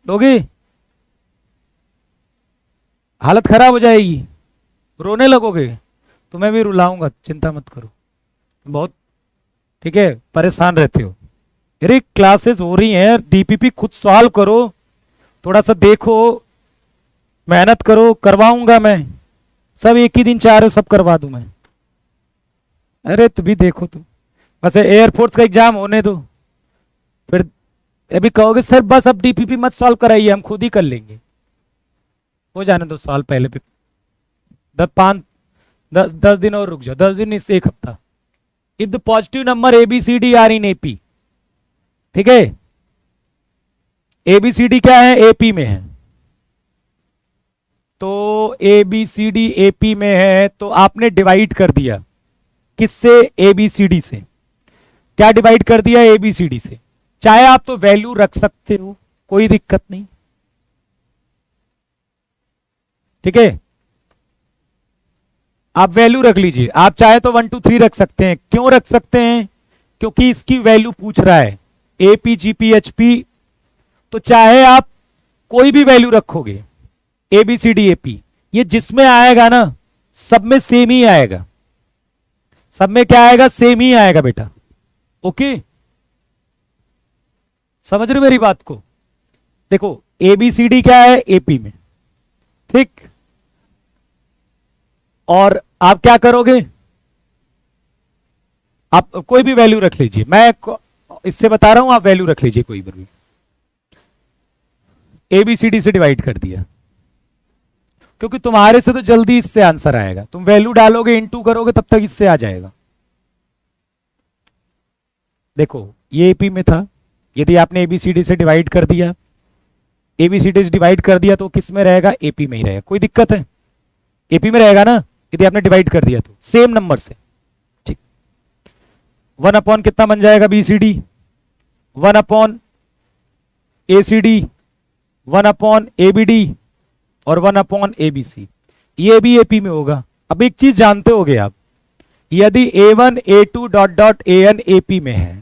लोगे, हालत खराब हो जाएगी, रोने लगोगे, तुम्हें भी रुलाऊंगा, चिंता मत करो, बहुत ठीक है, परेशान रहते हो। अरे क्लासेस हो रही हैं, डीपीपी खुद सॉल्व करो, थोड़ा सा देखो, मेहनत करो, करवाऊंगा मैं, सब एक ही दिन चाह रहे हो सब करवा दूं मैं। अरे तुम भी देखो, तुम बस एयरफोर्स का एग्जाम होने दो, फिर अभी कहोगे सर बस अब डीपीपी मत सॉल्व कराइए, हम खुद ही कर लेंगे, हो जाने दो सॉल्व पहले पे, 10 दिन और रुक जाओ, 10 दिन इससे एक हफ्ता। If the positive number ABCD are in AP, ठीक है, ABCD क्या है, AP में है, तो ABCD AP में है, तो आपने डिवाइड कर दिया किससे, ABCD से, क्या डिवाइड कर दिया, ABCD से। चाहे आप तो वैल्यू रख सकते हो, कोई दिक्कत नहीं, ठीक है। आप वैल्यू रख लीजिए, आप चाहे तो 1 2 3 रख सकते हैं। क्यों रख सकते हैं? क्योंकि इसकी वैल्यू पूछ रहा है एपी जीपी एचपी, तो चाहे आप कोई भी वैल्यू रखोगे एबीसीडी एपी, ये जिसमें आएगा ना सब में सेम ही आएगा, सब में क्या आएगा? सेम ही आएगा बेटा। ओके, समझ रहे हो मेरी बात को? देखो एबीसीडी क्या है एपी में, ठीक, और आप क्या करोगे? आप कोई भी वैल्यू रख लीजिए, मैं इससे बता रहा हूं, आप वैल्यू रख लीजिए कोई भी। एबीसीडी से डिवाइड कर दिया, क्योंकि तुम्हारे से तो जल्दी इससे आंसर आएगा, तुम वैल्यू डालोगे इनटू करोगे तब तक इससे आ जाएगा। देखो ये एपी में था, यदि आपने एबीसीडी से डिवाइड कर दिया, एबीसीडी से डिवाइड कर दिया तो किस में रहेगा? एपी में ही रहेगा। कोई दिक्कत है? एपी में रहेगा ना, यदि आपने डिवाइड कर दिया तो सेम नंबर से, ठीक। 1 अपॉन कितना बन जाएगा? BCD, 1 upon ACD, 1 upon ABD और 1 अपॉन एबीसी, ये भी एपी में होगा। अब एक चीज जानते होगे आप, यदि A1 A2 dot dot AN AP में है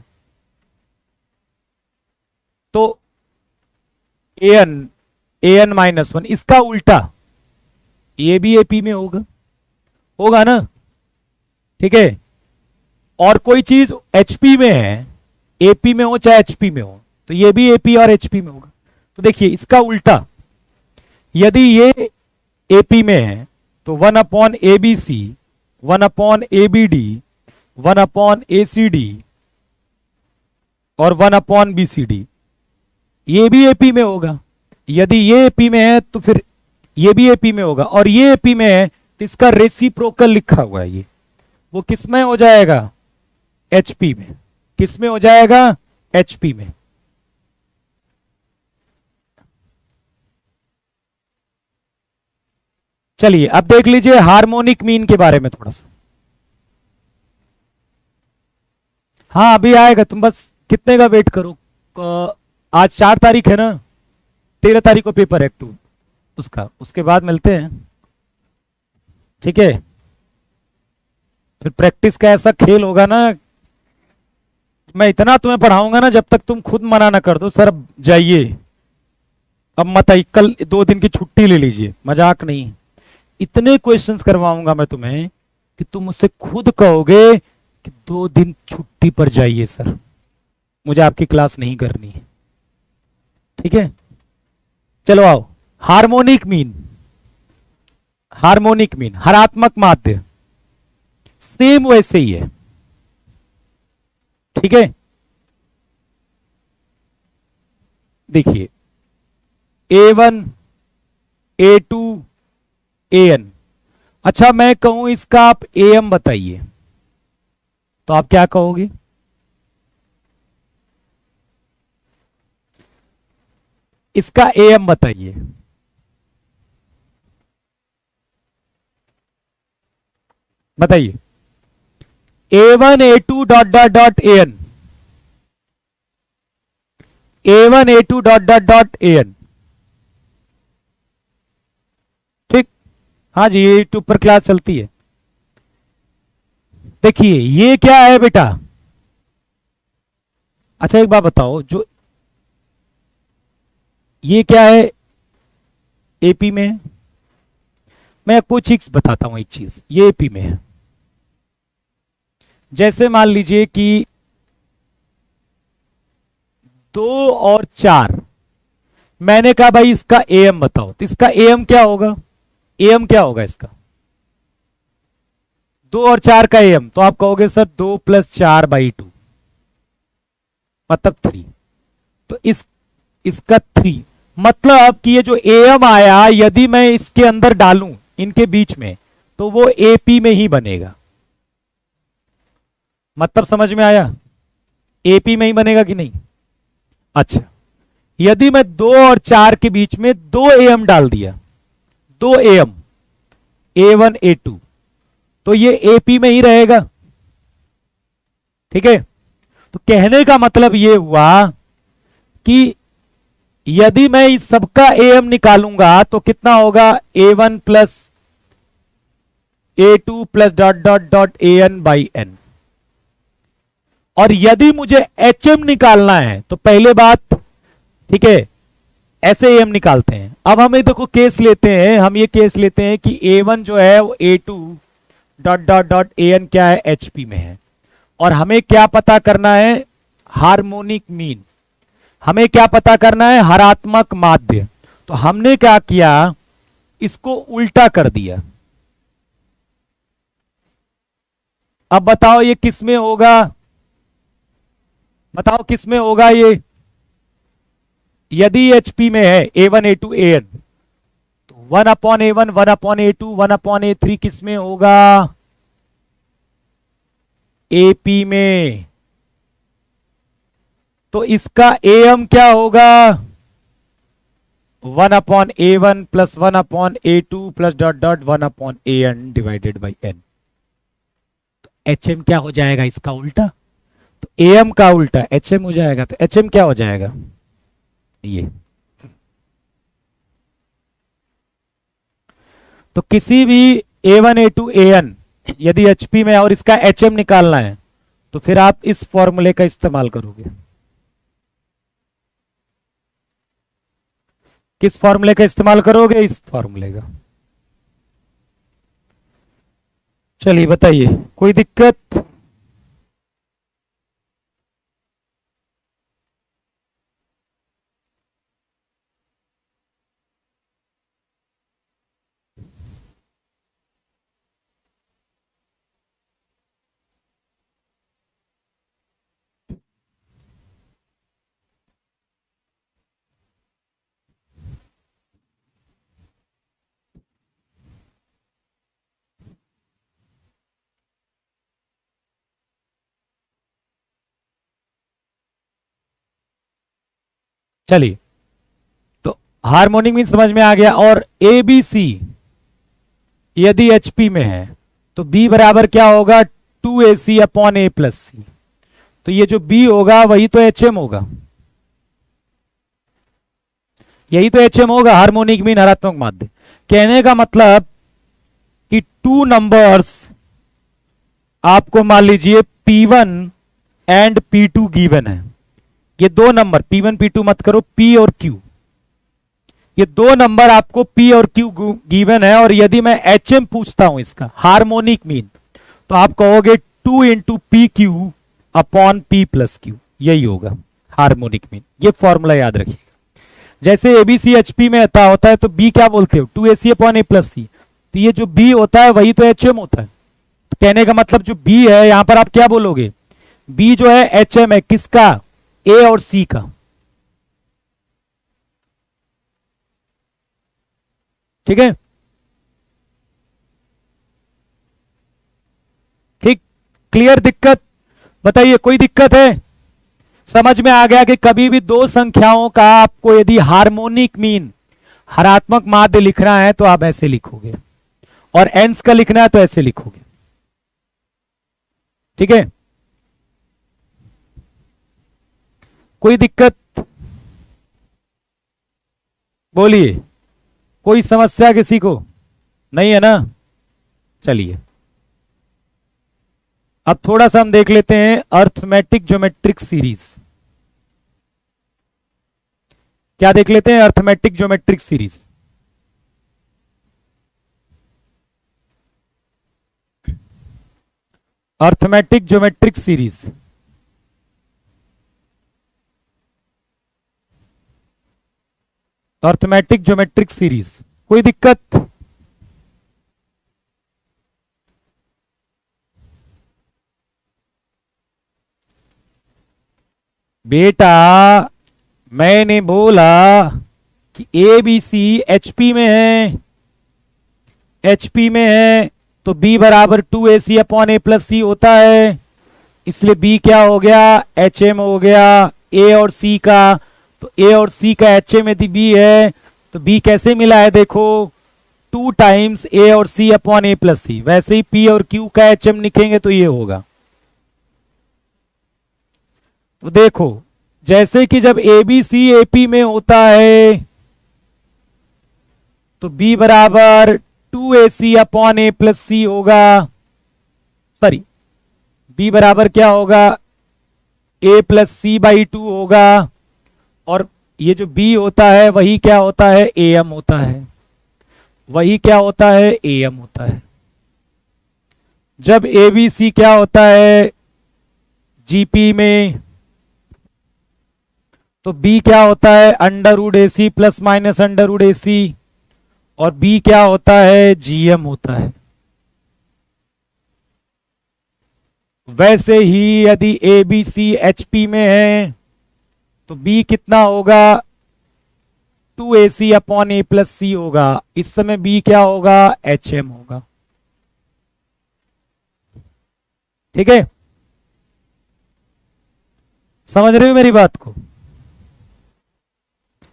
तो AN माइनस 1 इसका उल्टा ये भी एपी में होगा, होगा ना, ठीक है। और कोई चीज एचपी में है, एपी में हो चाहे एचपी में हो, तो ये भी एपी और एचपी में होगा। तो देखिए इसका उल्टा, यदि ये एपी में है तो 1 upon ABC, 1 upon ABD, 1 upon ACD और 1 अपॉन बीसीडी, ये भी एपी में होगा। यदि ये एपी में है तो फिर ये भी एपी में होगा, और ये एपी में है तो इसका रेसिप्रोकल लिखा हुआ है, ये वो किस में हो जाएगा? एचपी में। किस में हो जाएगा? एचपी में। चलिए अब देख लीजिए हार्मोनिक मीन के बारे में थोड़ा सा। हाँ अभी आएगा, तुम बस कितने का वेट करो। आज 4 तारीख है ना, 13 तारीख को पेपर है 2 उसका, उसके बाद मिलते हैं, ठीक है। फिर प्रैक्टिस का ऐसा खेल होगा ना, मैं इतना तुम्हें पढ़ाऊंगा ना जब तक तुम खुद मना ना कर दो सर अब जाइए, अब मत आई, कल 2 दिन की छुट्टी ले लीजिए, मजाक नहीं। इतने क्वेश्चंस करवाऊंगा मैं तुम्हें कि तुम मुझसे खुद कहोगे कि 2 दिन छुट्टी पर जाइए सर, मुझे आपकी क्लास नहीं करनी है, ठीक है। चलो आओ, हार्मोनिक मीन। हार्मोनिक मीन हरात्मक माध्य सेम वैसे ही है, ठीक है। देखिए A1 A2 AN, अच्छा मैं कहूं इसका आप AM बताइए तो आप क्या कहोगे? इसका AM बताइए, बताइए। A1 A2 dot dot dot AN, A1 A2 dot dot dot AN, ठीक। हाँ जी यूट्यूब पर क्लास चलती है। देखिए ये क्या है बेटा? अच्छा एक बात बताओ, जो ये क्या है एपी में है? मैं कुछ चीज बताता हूं, एक चीज ये एपी में है। जैसे मान लीजिए कि 2 और 4, मैंने कहा भाई इसका AM बताओ, तो इसका AM क्या होगा? AM क्या होगा इसका? 2 और 4 का AM, तो आप कहोगे सर 2 + 4/2 मतलब 3, तो इसका 3 मतलब कि ये जो AM आया यदि मैं इसके अंदर डालूं इनके बीच में तो वो AP में ही बनेगा। मतलब समझ में आया? AP में ही बनेगा कि नहीं? अच्छा यदि मैं 2 और 4 के बीच में 2 AM डाल दिया, 2 AM A1 A2, तो ये AP में ही रहेगा, ठीक है। तो कहने का मतलब ये हुआ कि यदि मैं इस सबका AM निकालूंगा तो कितना होगा? A1 + A2 plus dot dot dot AN by N। और यदि मुझे HM निकालना है तो पहले बात, ठीक है, ऐसे AM निकालते हैं। अब हमें देखो केस लेते हैं, हम ये केस लेते हैं कि A1 जो है वो A2 dot dot dot AN क्या है, HP में है। और हमें क्या पता करना है, हार्मोनिक मीन। हमें क्या पता करना है, हरात्मक माध्य। तो हमने क्या किया, इसको उल्टा कर दिया। अब बताओ ये किस में होगा, बताओ किस में होगा ये। यदि HP में है A1 A2 AN तो 1/A1 1/A2 1/A3 किस में होगा, AP में। तो इसका AM क्या होगा, 1/A1 plus 1/A2 plus dot dot 1/AN divided by N। तो HM क्या हो जाएगा, इसका उल्टा। तो AM का उल्टा HM हो जाएगा। तो HM क्या हो जाएगा, ये। तो किसी भी A1 A2 AN यदि HP में है और इसका HM निकालना है तो फिर आप इस फॉर्मूले का इस्तेमाल करोगे। किस फॉर्मूले का इस्तेमाल करोगे, इस फॉर्मूले का। चलिए बताइए, कोई दिक्कत। चलिए, तो हार्मोनिक मीन समझ में आ गया। और ABC यदि HP में है तो B बराबर क्या होगा, 2AC upon A plus C। तो ये जो B होगा वही तो HM होगा, यही तो HM होगा, हार्मोनिक मीन हरात्मक माध्य। कहने का मतलब कि टू नंबर्स आपको मान लीजिए P1 एंड P2 गिवन है। ये दो नंबर P1 P2 मत करो, P और Q, ये दो नंबर आपको P और Q गिवन है। और यदि मैं HM पूछता हूं इसका हार्मोनिक मीन तो आप कहोगे 2 into PQ upon P plus Q, यही होगा हार्मोनिक मीन। ये फॉर्मूला याद रखिएगा। जैसे ABC HP में होता है तो B क्या बोलते हो, 2AC upon A plus C। तो ये जो B होता है वही तो HM होता है। तो कहने का मतलब जो B है यहां पर आप क्या बोलोगे, B जो है HM है किसका, A और C का। ठीक है, ठीक, क्लियर। दिक्कत बताइए, कोई दिक्कत है। समझ में आ गया कि कभी भी दो संख्याओं का आपको यदि हार्मोनिक मीन हरात्मक माध्य लिखना है तो आप ऐसे लिखोगे, और एंस का लिखना है तो ऐसे लिखोगे। ठीक है, कोई दिक्कत, बोलिए। कोई समस्या किसी को नहीं है ना। चलिए अब थोड़ा सा हम देख लेते हैं अर्थमेटिक ज्योमेट्रिक सीरीज। क्या देख लेते हैं, arithmetic geometric series. Arithmetic geometric series, arithmetic geometric series. कोई दिक्कत, बेटा मैंने बोला कि ABC HP में है, HP में है तो B बराबर 2AC upon A plus C होता है। इसलिए B क्या हो गया, HM हो गया A और C का। तो A और C का HM यदि B है तो B कैसे मिला है, देखो 2 टाइम्स A और C upon A plus C। वैसे ही P और Q का HM लिखेंगे तो ये होगा। तो देखो जैसे कि जब ABC AP में होता है तो B बराबर 2ac अपॉन a प्लस सी होगा, सॉरी b बराबर क्या होगा, a प्लस सी बाई 2 होगा, और ये जो b होता है वही क्या होता है, am होता है, वही क्या होता है, am होता है। जब ए बी सी क्या होता है जीपी में, तो b क्या होता है, under root A C plus minus under root A C, और b क्या होता है, जीएम होता है। वैसे ही यदि A B C H P में है तो b कितना होगा, 2ac अपॉन ए प्लस सी होगा। इस समय b क्या होगा, एच एम होगा। ठीक है, समझ रहे हो मेरी बात को?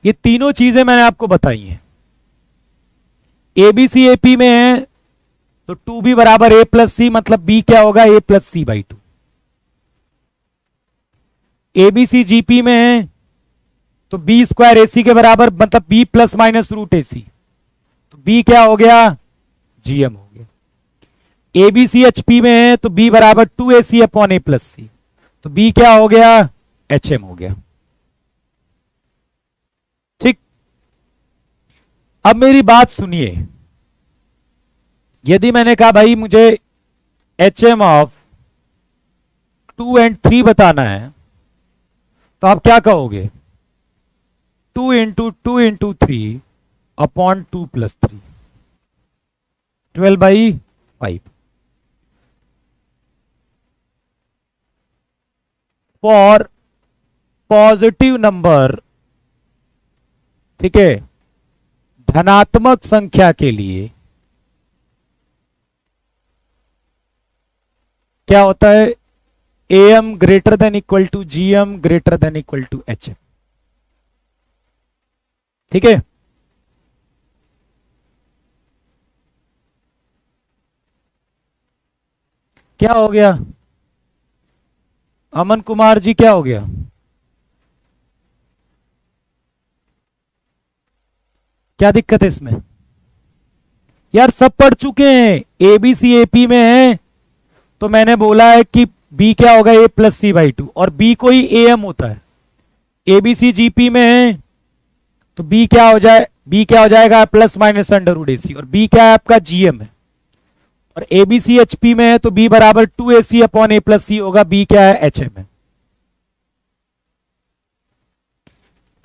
ये तीनों चीजें मैंने आपको बताई हैं। ए बी सी एपी में है तो 2b बराबर a प्लस सी, मतलब b क्या होगा, a plus c by 2। A B C GP में है तो b स्क्वायर ए सी के बराबर, मतलब b plus minus root A C, तो b क्या हो गया, जीएम हो गया। A B C H P में है तो b बराबर 2ac अपॉन ए प्लस सी, तो b क्या हो गया, एच एम हो गया। ठीक, अब मेरी बात सुनिए। यदि मैंने कहा भाई मुझे एच एम ऑफ 2 एंड 3 बताना है, तो आप क्या कहोगे, 2 into 3 upon 2 plus 3, 12/5। For positive number, ठीक है, धनात्मक संख्या के लिए क्या होता है, A M greater than equal to G M greater than equal to H M. ठीक है, क्या हो गया अमन कुमार जी, क्या हो गया? क्या दिक्कत है इसमें? यार सब पढ़ चुके हैं, ए बी सी एपी में है तो मैंने बोला है कि b क्या होगा, a प्लस सी बाई 2, और b कोई ए एम होता है। ए बी सी जीपी में है तो b क्या हो जाए, b क्या हो जाएगा, plus minus under root A C, और b क्या है आपका, जीएम है। और A B C H P में है तो b बराबर 2ac अपॉन ए प्लस सी होगा, b क्या है, एच एम है।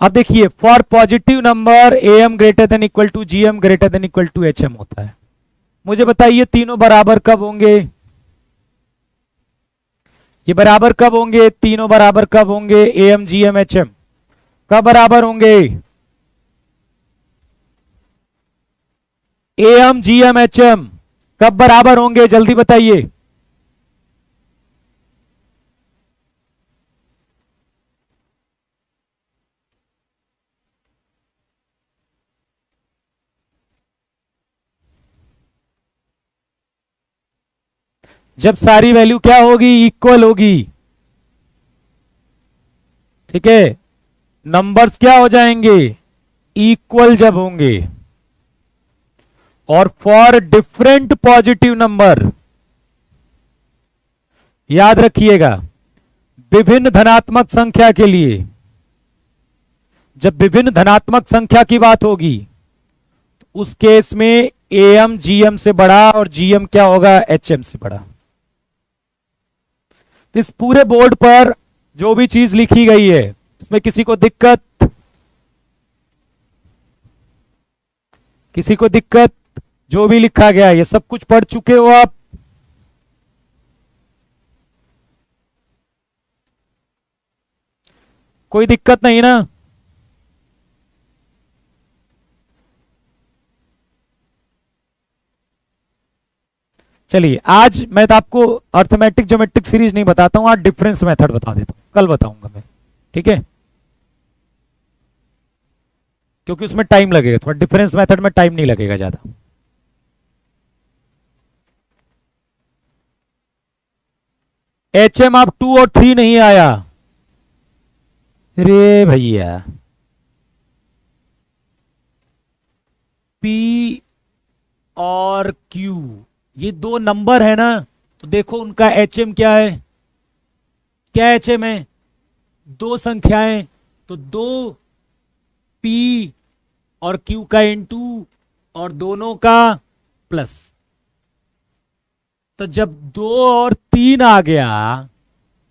अब देखिए, for positive number A M greater than equal to G M greater than equal to H M होता है। मुझे बताइए तीनों बराबर कब होंगे, ये बराबर कब होंगे, तीनों बराबर कब होंगे, A M G M H M कब बराबर होंगे, A M G M H M कब बराबर होंगे, जल्दी बताइए। जब सारी वैल्यू क्या होगी, इक्वल होगी। ठीक है, नंबर्स क्या हो जाएंगे, इक्वल जब होंगे। और फॉर डिफरेंट पॉजिटिव नंबर, याद रखिएगा, विभिन्न धनात्मक संख्या के लिए, जब विभिन्न धनात्मक संख्या की बात होगी तो उस केस में ए एम जी एम से बड़ा और जी एम क्या होगा, एच एम से बड़ा। तो इस पूरे बोर्ड पर जो भी चीज लिखी गई है इसमें किसी को दिक्कत, किसी को दिक्कत? जो भी लिखा गया है ये सब कुछ पढ़ चुके हो आप? कोई दिक्कत नहीं ना? चलिए, आज मैं तो आपको अर्थमेटिक ज्योमेट्रिक सीरीज नहीं बताता हूं, आज डिफरेंस मेथड बता देता हूं, कल बताऊंगा मैं। ठीक है, क्योंकि उसमें टाइम लगेगा थोड़ा, डिफरेंस मेथड में टाइम नहीं लगेगा ज्यादा। एच एम आप 2 और 3 नहीं आया रे भैया, पी और Q, ये दो नंबर है ना, तो देखो उनका HM क्या है, क्या HM है, दो संख्याएं, तो दो P और Q का इंटू और दोनों का प्लस। तो जब 2 और 3 आ गया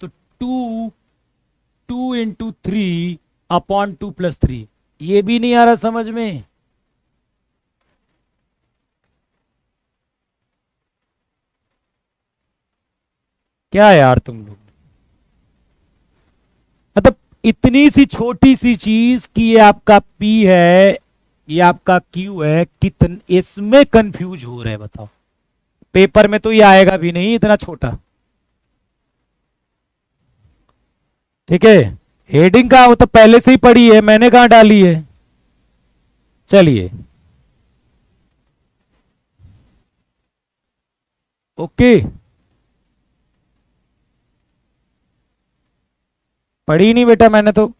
तो 2 इंटू 3 अपॉन 2 + 3, ये भी नहीं आ रहा समझ में। क्या यार तुम लोग, मतलब इतनी सी छोटी सी चीज कि ये आपका P है, ये आपका Q है, कितन इसमें कंफ्यूज हो रहे हैं बताओ। पेपर में तो ये आएगा भी नहीं इतना छोटा। ठीक है, हेडिंग का वो तो पहले से ही पड़ी है, मैंने कहां डाली है। चलिए ओके, पढ़ी नहीं बेटा मैंने तो।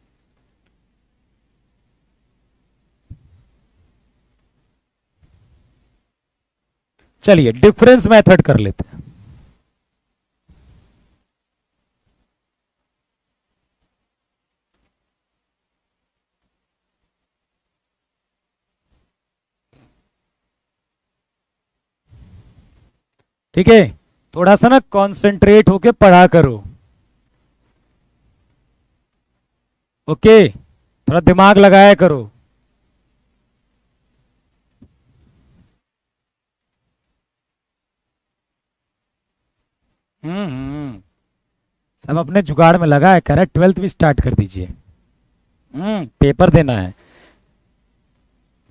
चलिए डिफरेंस मेथड कर लेते हैं। ठीक है, थोड़ा सा ना कंसंट्रेट होके पढ़ा करो। ओके, थोड़ा दिमाग लगाया करो। सब अपने जुगाड़ में लगा है, कह रहा है 12th भी स्टार्ट कर दीजिए। पेपर देना है,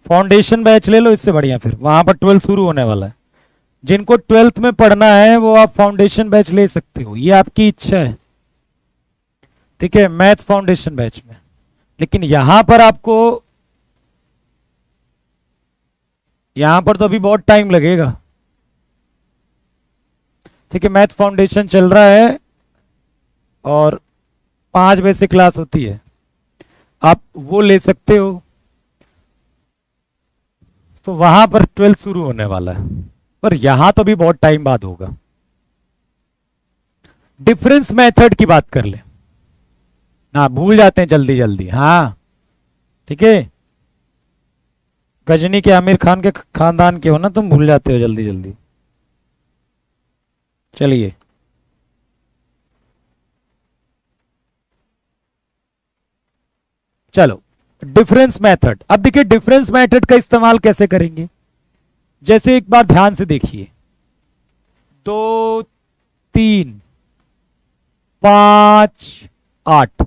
फाउंडेशन बैच ले लो, इससे बढ़िया फिर वहां पर 12th शुरू होने वाला है। जिनको 12th में पढ़ना है वो आप फाउंडेशन बैच ले सकते हो, ये आपकी इच्छा है। ठीक है, मैथ्स फाउंडेशन बैच में, लेकिन यहां पर आपको, यहां पर तो अभी बहुत टाइम लगेगा। ठीक है, मैथ्स फाउंडेशन चल रहा है और 5 बजे से क्लास होती है, आप वो ले सकते हो। तो वहां पर 12th शुरू होने वाला है, पर यहां तो भी बहुत टाइम बाद होगा। डिफरेंस मेथड की बात कर ले, हाँ भूल जाते हैं जल्दी जल्दी। हाँ ठीक है, गजनी के आमिर खान के खानदान के हो ना, तुम भूल जाते हो जल्दी जल्दी। चलिए चलो, डिफरेंस मेथड। अब देखिए डिफरेंस मेथड का इस्तेमाल कैसे करेंगे, जैसे एक बार ध्यान से देखिए, 2 3 5 8,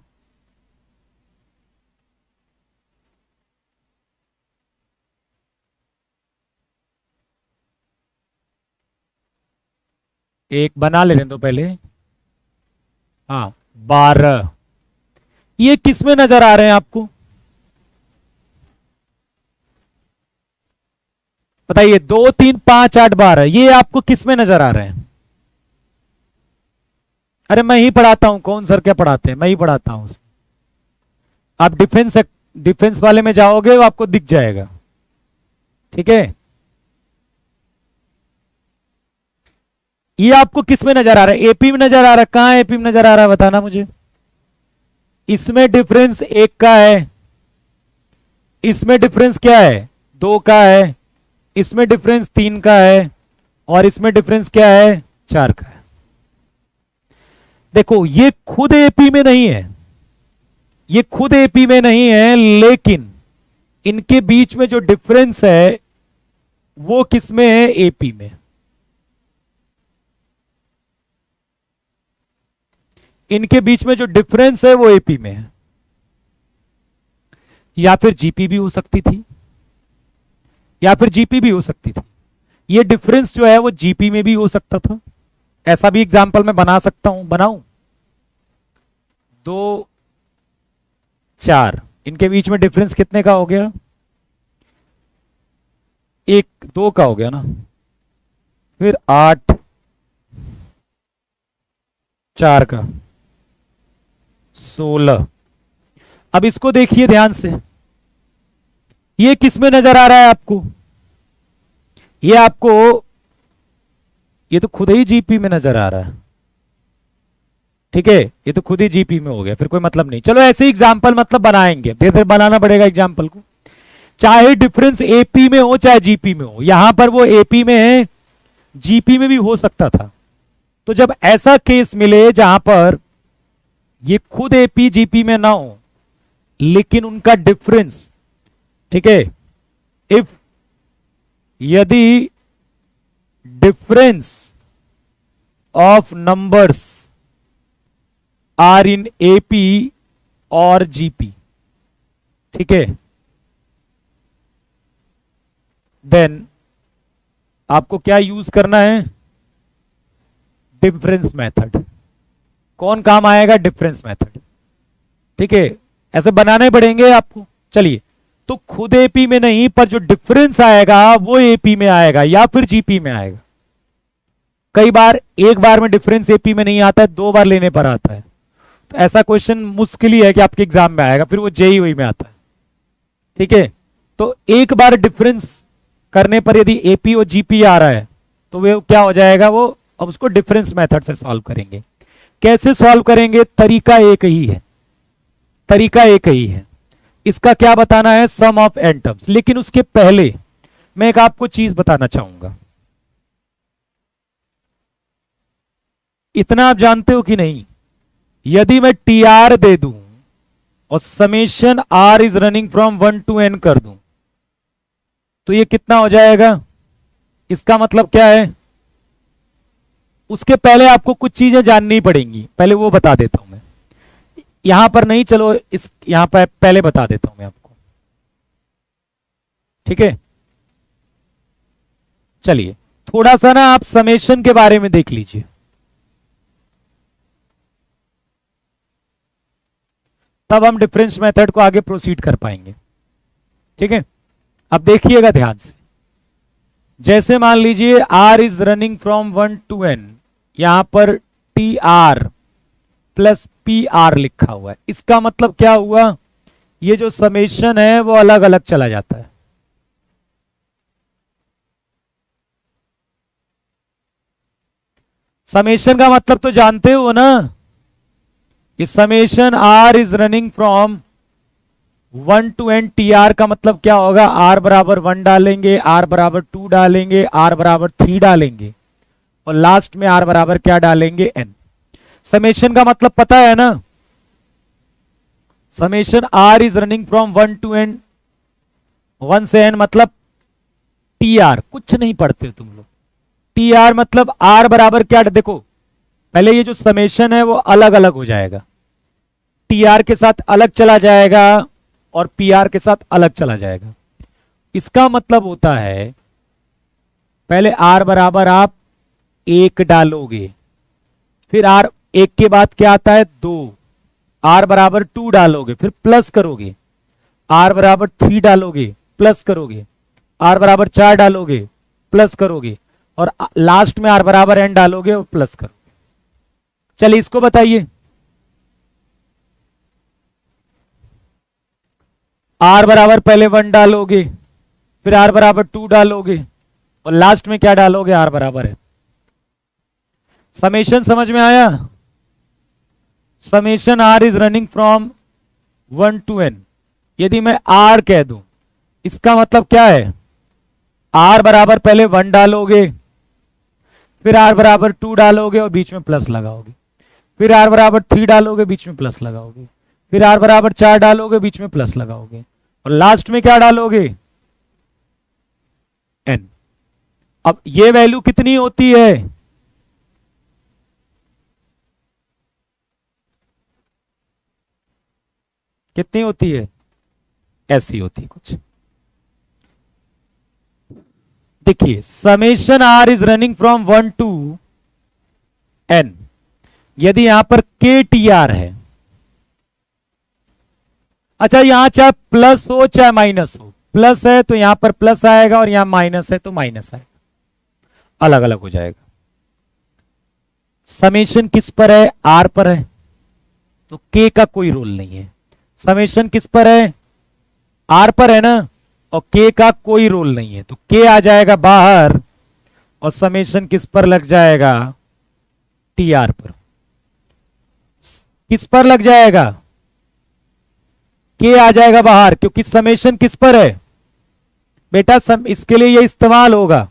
एक बना लेने दो पहले। हाँ 12, ये किस में नजर आ रहे हैं आपको बताइए, 2 3 5 8 12, ये आपको किस में नजर आ रहे हैं। अरे मैं ही पढ़ाता हूं, कौन सर क्या पढ़ाते हैं, मैं ही पढ़ाता हूं उसमें। आप डिफेंस डिफेंस वाले में जाओगे वो आपको दिख जाएगा। ठीक है, ये आपको किस में नजर आ रहा है, एपी में नजर आ रहा है, कहां एपी में नजर आ रहा है बताना मुझे। इसमें डिफरेंस 1 का है, इसमें डिफरेंस क्या है 2 का है, इसमें डिफरेंस 3 का है, और इसमें डिफरेंस क्या है 4 का है। देखो ये खुद एपी में नहीं है, ये खुद एपी में नहीं है, लेकिन इनके बीच में जो डिफरेंस है वो किस में है, एपी में। इनके बीच में जो डिफरेंस है वो एपी में है, या फिर जीपी भी हो सकती थी, या फिर जीपी भी हो सकती थी। ये डिफरेंस जो है वो जीपी में भी हो सकता था, ऐसा भी एग्जाम्पल मैं बना सकता हूं, बनाऊं। 2 4, इनके बीच में डिफरेंस कितने का हो गया, 1 2 का हो गया ना, फिर 8 4 का 16। अब इसको देखिए ध्यान से, ये किस में नजर आ रहा है आपको, ये आपको, ये तो खुद ही जीपी में नजर आ रहा है, ठीक है, ये तो खुद ही जीपी में हो गया, फिर कोई मतलब नहीं। चलो ऐसे एग्जाम्पल मतलब बनाएंगे, धीरे धीरे बनाना पड़ेगा एग्जाम्पल को, चाहे डिफरेंस एपी में हो चाहे जीपी में हो। यहां पर वो एपी में है, जीपी में भी हो सकता था। तो जब ऐसा केस मिले जहां पर ये खुद एपी जीपी में ना हो लेकिन उनका डिफरेंस, ठीक है, इफ यदि difference of numbers are in AP और जीपी, ठीक है, देन आपको क्या यूज करना है, डिफरेंस मेथड। कौन काम आएगा, डिफरेंस मेथड, ठीक है, ऐसे बनाने पड़ेंगे आपको। चलिए, तो खुद एपी में नहीं, पर जो डिफरेंस आएगा वो एपी में आएगा या फिर जीपी में आएगा। कई बार एक बार में डिफरेंस एपी में नहीं आता है, 2 बार लेने पर आता है। तो ऐसा क्वेश्चन मुश्किल ही है कि आपके एग्जाम में आएगा, फिर वो जेईई में आता है, ठीक है। तो एक बार डिफरेंस करने पर यदि एपी और जीपी आ रहा है तो वो क्या हो जाएगा, वो अब उसको डिफरेंस मेथड से सॉल्व करेंगे। कैसे सॉल्व करेंगे, तरीका एक ही है, तरीका एक ही है। इसका क्या बताना है, सम ऑफ एन टर्म्स। लेकिन उसके पहले मैं एक आपको चीज बताना चाहूंगा। इतना आप जानते हो कि नहीं, यदि मैं टी आर दे दूं और summation are is running from 1 to n कर दूं तो ये कितना हो जाएगा। इसका मतलब क्या है, उसके पहले आपको कुछ चीजें जाननी पड़ेंगी, पहले वो बता देता हूं मैं। यहां पर नहीं, चलो इस यहां पर पहले बता देता हूं मैं आपको, ठीक है। चलिए थोड़ा सा ना आप समेशन के बारे में देख लीजिए, तब हम डिफरेंस मेथड को आगे प्रोसीड कर पाएंगे, ठीक है। अब देखिएगा ध्यान से, जैसे मान लीजिए r is running from 1 to n, यहां पर T R plus P R लिखा हुआ है। इसका मतलब क्या हुआ, ये जो समेशन है वो अलग अलग चला जाता है। समेशन का मतलब तो जानते हो ना, कि summation r is running from 1 to n, T are का मतलब क्या होगा, r बराबर 1 डालेंगे, r बराबर 2 डालेंगे, r बराबर 3 डालेंगे और लास्ट में r बराबर क्या डालेंगे, n। समेशन का मतलब पता है ना, summation r is running from 1 to n, 1 से n मतलब टी आर। कुछ नहीं पढ़ते तुम लोग, टी आर मतलब r बराबर क्या, देखो पहले ये जो समेशन है वो अलग अलग हो जाएगा, टी आर के साथ अलग चला जाएगा और पी आर के साथ अलग चला जाएगा। इसका मतलब होता है पहले r बराबर आप 1 डालोगे, फिर r 1 के बाद क्या आता है 2, r बराबर 2 डालोगे, फिर प्लस करोगे, r बराबर 3 डालोगे, प्लस करोगे, r बराबर 4 डालोगे, प्लस करोगे और लास्ट में r बराबर n डालोगे और प्लस करोगे। चलिए इसको बताइए, r बराबर पहले 1 डालोगे, फिर r बराबर 2 डालोगे और लास्ट में क्या डालोगे, r बराबर है। समेशन समझ में आया, summation r is running from 1 to n, यदि मैं r कह दूं इसका मतलब क्या है, r बराबर पहले 1 डालोगे, फिर r बराबर 2 डालोगे और बीच में प्लस लगाओगे, फिर r बराबर 3 डालोगे, बीच में प्लस लगाओगे, फिर r बराबर 4 डालोगे, बीच में प्लस लगाओगे और लास्ट में क्या डालोगे, n। अब ये वैल्यू कितनी होती है, कितनी होती है, ऐसी होती है कुछ। देखिए summation r is running from 1 to n, यदि यहां पर के टी आर है, अच्छा यहां चाहे प्लस हो चाहे माइनस हो, प्लस है तो यहां पर प्लस आएगा और यहां माइनस है तो माइनस आएगा, अलग अलग हो जाएगा। समेशन किस पर है, आर पर है, तो के का कोई रोल नहीं है। समेशन किस पर है, आर पर है ना, और के का कोई रोल नहीं है, तो के आ जाएगा बाहर और समेशन किस पर लग जाएगा? टी आर पर। किस पर लग जाएगा? के आ जाएगा बाहर, क्योंकि समेशन किस पर है बेटा? इसके लिए ये इस्तेमाल होगा।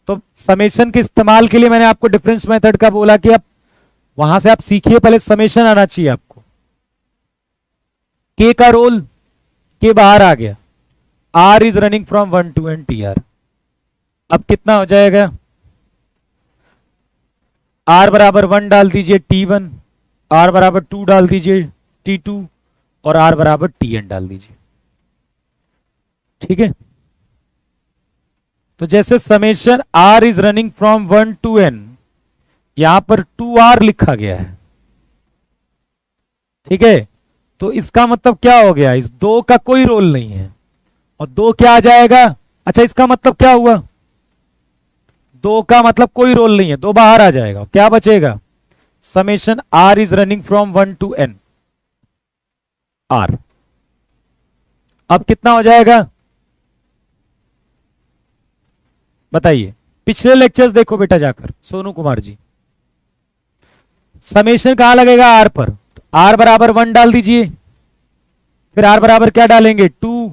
तो समेशन के इस्तेमाल के लिए मैंने आपको डिफरेंस मेथड का बोला कि आप वहां से आप सीखिए, पहले समेशन आना चाहिए आपको। के का रोल, के बाहर आ गया, r is running from 1 to n T R. अब कितना हो जाएगा? आर बराबर 1 डाल दीजिए T1, आर बराबर 2 डाल दीजिए T2 और आर बराबर Tn डाल दीजिए। ठीक है, तो जैसे summation are is running from 1 to n, यहां पर 2r लिखा गया है। ठीक है, तो इसका मतलब क्या हो गया? इस दो का कोई रोल नहीं है और दो क्या आ जाएगा? अच्छा, इसका मतलब क्या हुआ? दो का मतलब कोई रोल नहीं है, दो बाहर आ जाएगा, क्या बचेगा? Summation are is running from 1 to n r. अब कितना हो जाएगा बताइए? पिछले लेक्चर्स देखो बेटा जाकर, सोनू कुमार जी। समेशन कहां लगेगा? आर पर। तो आर बराबर 1 डाल दीजिए, फिर आर बराबर क्या डालेंगे? 2,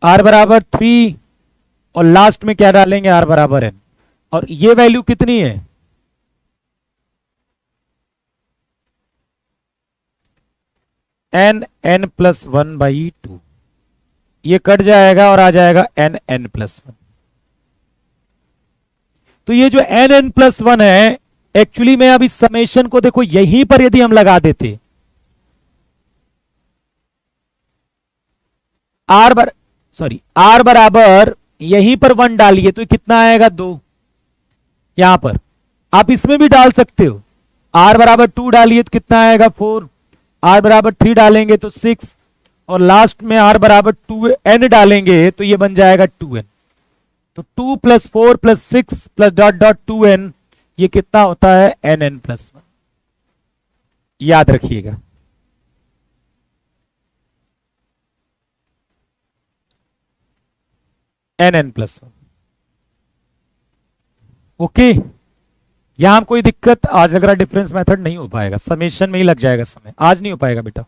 आर बराबर 3 और लास्ट में क्या डालेंगे? आर बराबर n। और ये वैल्यू कितनी है? n+1/2। ये कट जाएगा और आ जाएगा n+1। तो ये जो n+1 है, एक्चुअली में अब इस समेशन को देखो, यहीं पर यदि हम लगा देते आर बराबर यहीं पर 1 डालिए तो कितना आएगा? 2। यहां पर आप इसमें भी डाल सकते हो, आर बराबर 2 डालिए तो कितना आएगा? 4। आर बराबर 3 डालेंगे तो 6 और लास्ट में आर बराबर 2n डालेंगे तो ये बन जाएगा 2n। तो 2 + 4 + 6 + डॉट डॉट 2n, ये कितना होता है? nn+1। याद रखिएगा। nn+1। ओके, यहां कोई दिक्कत? आज लग रहा डिफरेंस मेथड नहीं हो पाएगा, समेशन में ही लग जाएगा समय। आज नहीं हो पाएगा बेटा,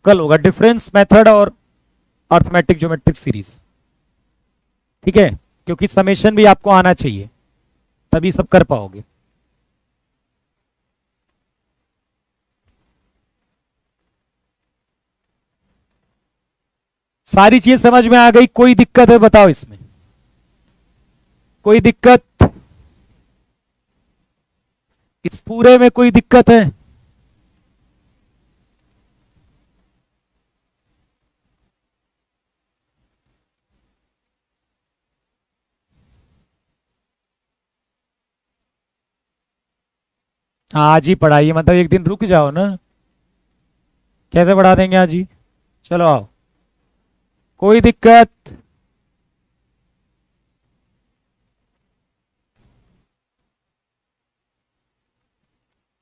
कल होगा डिफरेंस मेथड और अर्थमेटिक ज्योमेट्रिक सीरीज। ठीक है, क्योंकि समेशन भी आपको आना चाहिए, तभी सब कर पाओगे। सारी चीज समझ में आ गई? कोई दिक्कत है बताओ इसमें? कोई दिक्कत? इस पूरे में कोई दिक्कत है? आज ही पढ़ाइए, मतलब एक दिन रुक जाओ ना, कैसे पढ़ा देंगे आज ही? चलो आओ, कोई दिक्कत?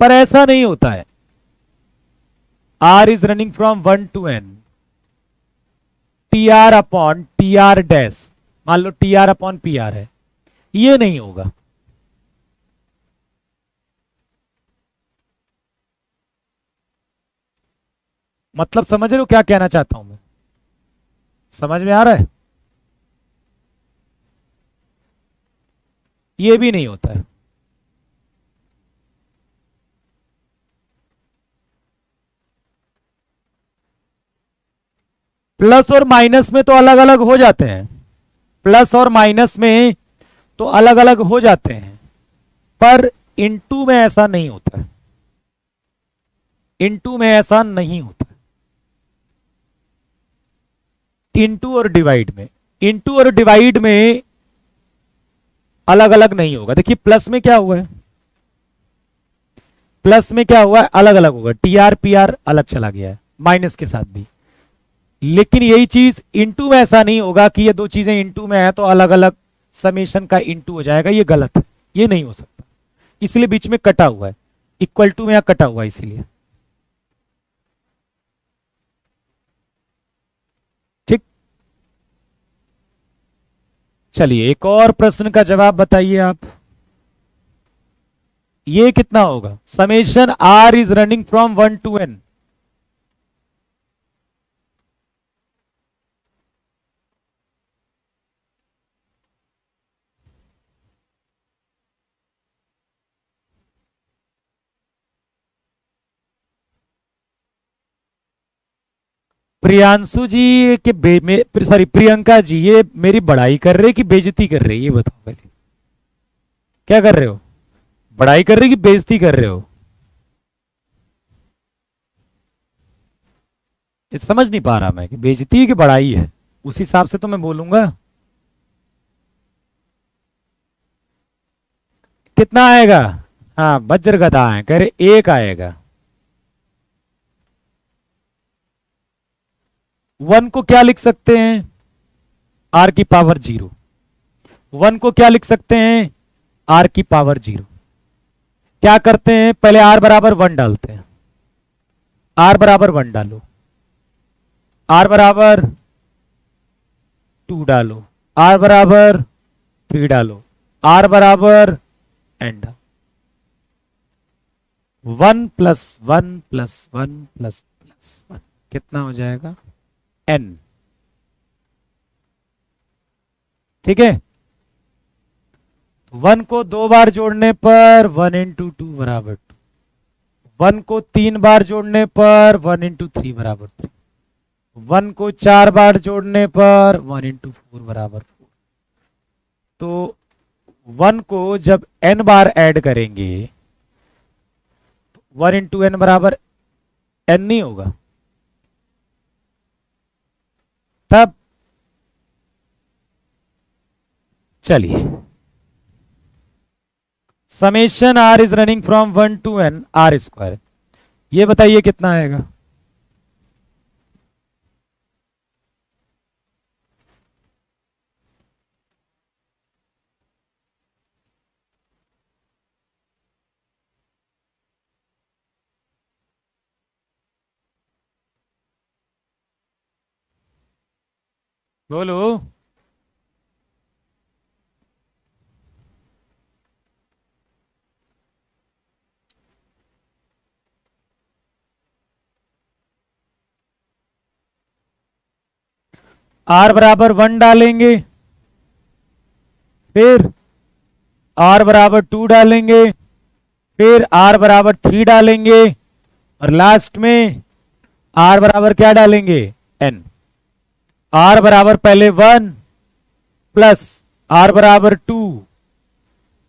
पर ऐसा नहीं होता है। R is running from 1 to n T R upon T R dash, मान लो T R upon P R है, ये नहीं होगा। मतलब समझ रहे हो क्या कहना चाहता हूं मैं? समझ में आ रहा है? ये भी नहीं होता है। प्लस और माइनस में तो अलग अलग हो जाते हैं, प्लस और माइनस में तो अलग अलग हो जाते हैं, पर इनटू में ऐसा नहीं होता है। इनटू में ऐसा नहीं होता। इनटू और डिवाइड में, इनटू और डिवाइड में अलग अलग नहीं होगा। देखिए प्लस में क्या हुआ है, प्लस में क्या हुआ है? अलग अलग होगा, टी आर पी आर अलग चला गया है, माइनस के साथ भी। लेकिन यही चीज इनटू में ऐसा नहीं होगा कि ये दो चीजें इनटू में है तो अलग अलग समेशन का इनटू हो जाएगा, ये गलत है, ये नहीं हो सकता। इसलिए बीच में कटा हुआ है, इक्वल टू में यहां कटा हुआ है इसीलिए। ठीक, चलिए एक और प्रश्न का जवाब बताइए आप। ये कितना होगा? Summation are is running from 1 to n। Priyanshu ji के सॉरी प्रियंका जी, ये मेरी बड़ाई कर रहे कि बेइज्जती कर रहे? ये बताओ पहले, क्या कर रहे हो? बड़ाई कर रहे कि बेइज्जती कर रहे हो? ये समझ नहीं पा रहा मैं कि बेइज्जती है कि बड़ाई है। उस हिसाब से तो मैं बोलूंगा। कितना आएगा? हाँ वज्रगदा है, कह रहे एक आएगा। 1 को क्या लिख सकते हैं? आर की पावर 0। 1 को क्या लिख सकते हैं? आर की पावर 0। क्या करते हैं, पहले आर बराबर 1 डालते हैं। आर बराबर 1 डालो, आर बराबर 2 डालो, आर बराबर 3 डालो, आर बराबर एन डालो। 1 प्लस 1 प्लस 1 प्लस प्लस 1 कितना हो जाएगा? n। ठीक है, 1 को 2 बार जोड़ने पर 1 इंटू 2 बराबर 2। 1 को 3 बार जोड़ने पर 1 इंटू 3 बराबर 3। 1 को 4 बार जोड़ने पर 1 इंटू 4 बराबर 4। तो 1 को जब n बार ऐड करेंगे तो 1 इंटू एन बराबर n नहीं होगा? तब चलिए, summation are is running from 1 to n r square, ये बताइए कितना आएगा? बोलो। आर बराबर 1 डालेंगे, फिर आर बराबर 2 डालेंगे, फिर आर बराबर 3 डालेंगे, और लास्ट में आर बराबर क्या डालेंगे? n। आर बराबर पहले 1 प्लस आर बराबर 2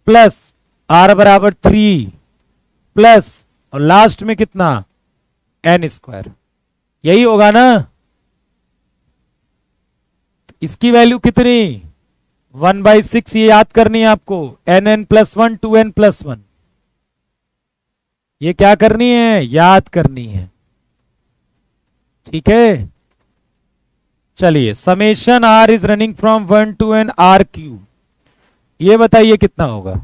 प्लस आर बराबर 3 प्लस और लास्ट में कितना? n square. यही होगा ना? इसकी वैल्यू कितनी? 1/6। ये याद करनी है आपको। n प्लस 1 2n प्लस 1, ये क्या करनी है? याद करनी है। ठीक है, चलिए summation are is running from 1 to n r cube, ये बताइए कितना होगा?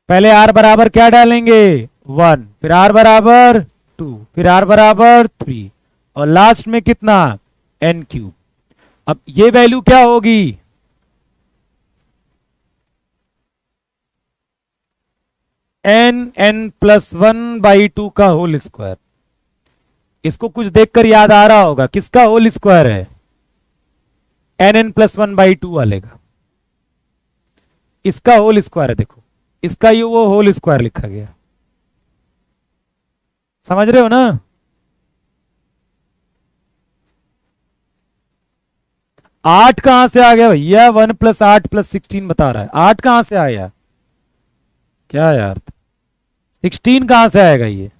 पहले आर बराबर क्या डालेंगे? 1, फिर आर बराबर 2, फिर आर बराबर 3, और लास्ट में कितना? n cube. अब ये वैल्यू क्या होगी? n प्लस 1/2 का होल स्क्वायर। इसको कुछ देखकर याद आ रहा होगा, किसका होल स्क्वायर है? n प्लस 1/2 वाले का, इसका होल स्क्वायर है। देखो इसका ये वो होल स्क्वायर लिखा गया, समझ रहे हो ना? आठ कहां से आ गया भैया? 1 प्लस 8 प्लस 16 बता रहा है, 8 कहां से आया? क्या यार, 16 कहां से आएगा ये?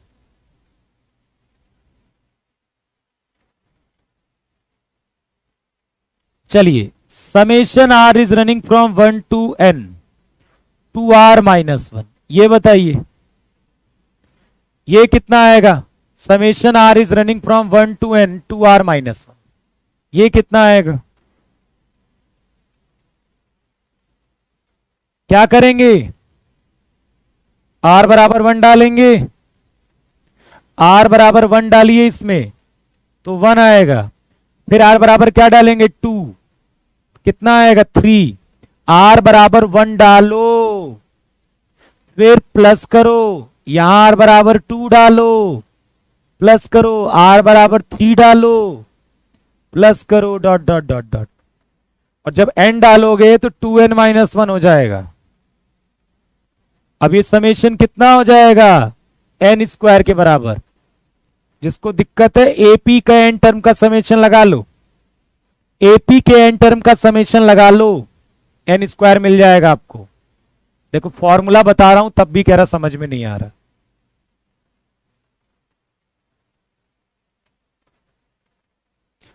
चलिए, summation are is running from 1 to n two r minus 1, ये बताइए ये कितना आएगा? Summation are is running from 1 to n two r minus 1, ये कितना आएगा? क्या करेंगे, r बराबर 1 डालेंगे, r बराबर 1 डालिए इसमें तो 1 आएगा, फिर r बराबर क्या डालेंगे 2, कितना आएगा 3, r बराबर 1 डालो, फिर प्लस करो, यहां r बराबर 2 डालो, प्लस करो, r बराबर 3 डालो, प्लस करो, डॉट डॉट डॉट डॉट, और जब n डालोगे तो 2n माइनस 1 हो जाएगा। अब ये समेशन कितना हो जाएगा, n स्क्वायर के बराबर। जिसको दिक्कत है एपी का n टर्म का समेशन लगा लो, एपी के n टर्म का समेशन लगा लो, n स्क्वायर मिल जाएगा आपको। देखो फॉर्मूला बता रहा हूं तब भी कह रहा समझ में नहीं आ रहा।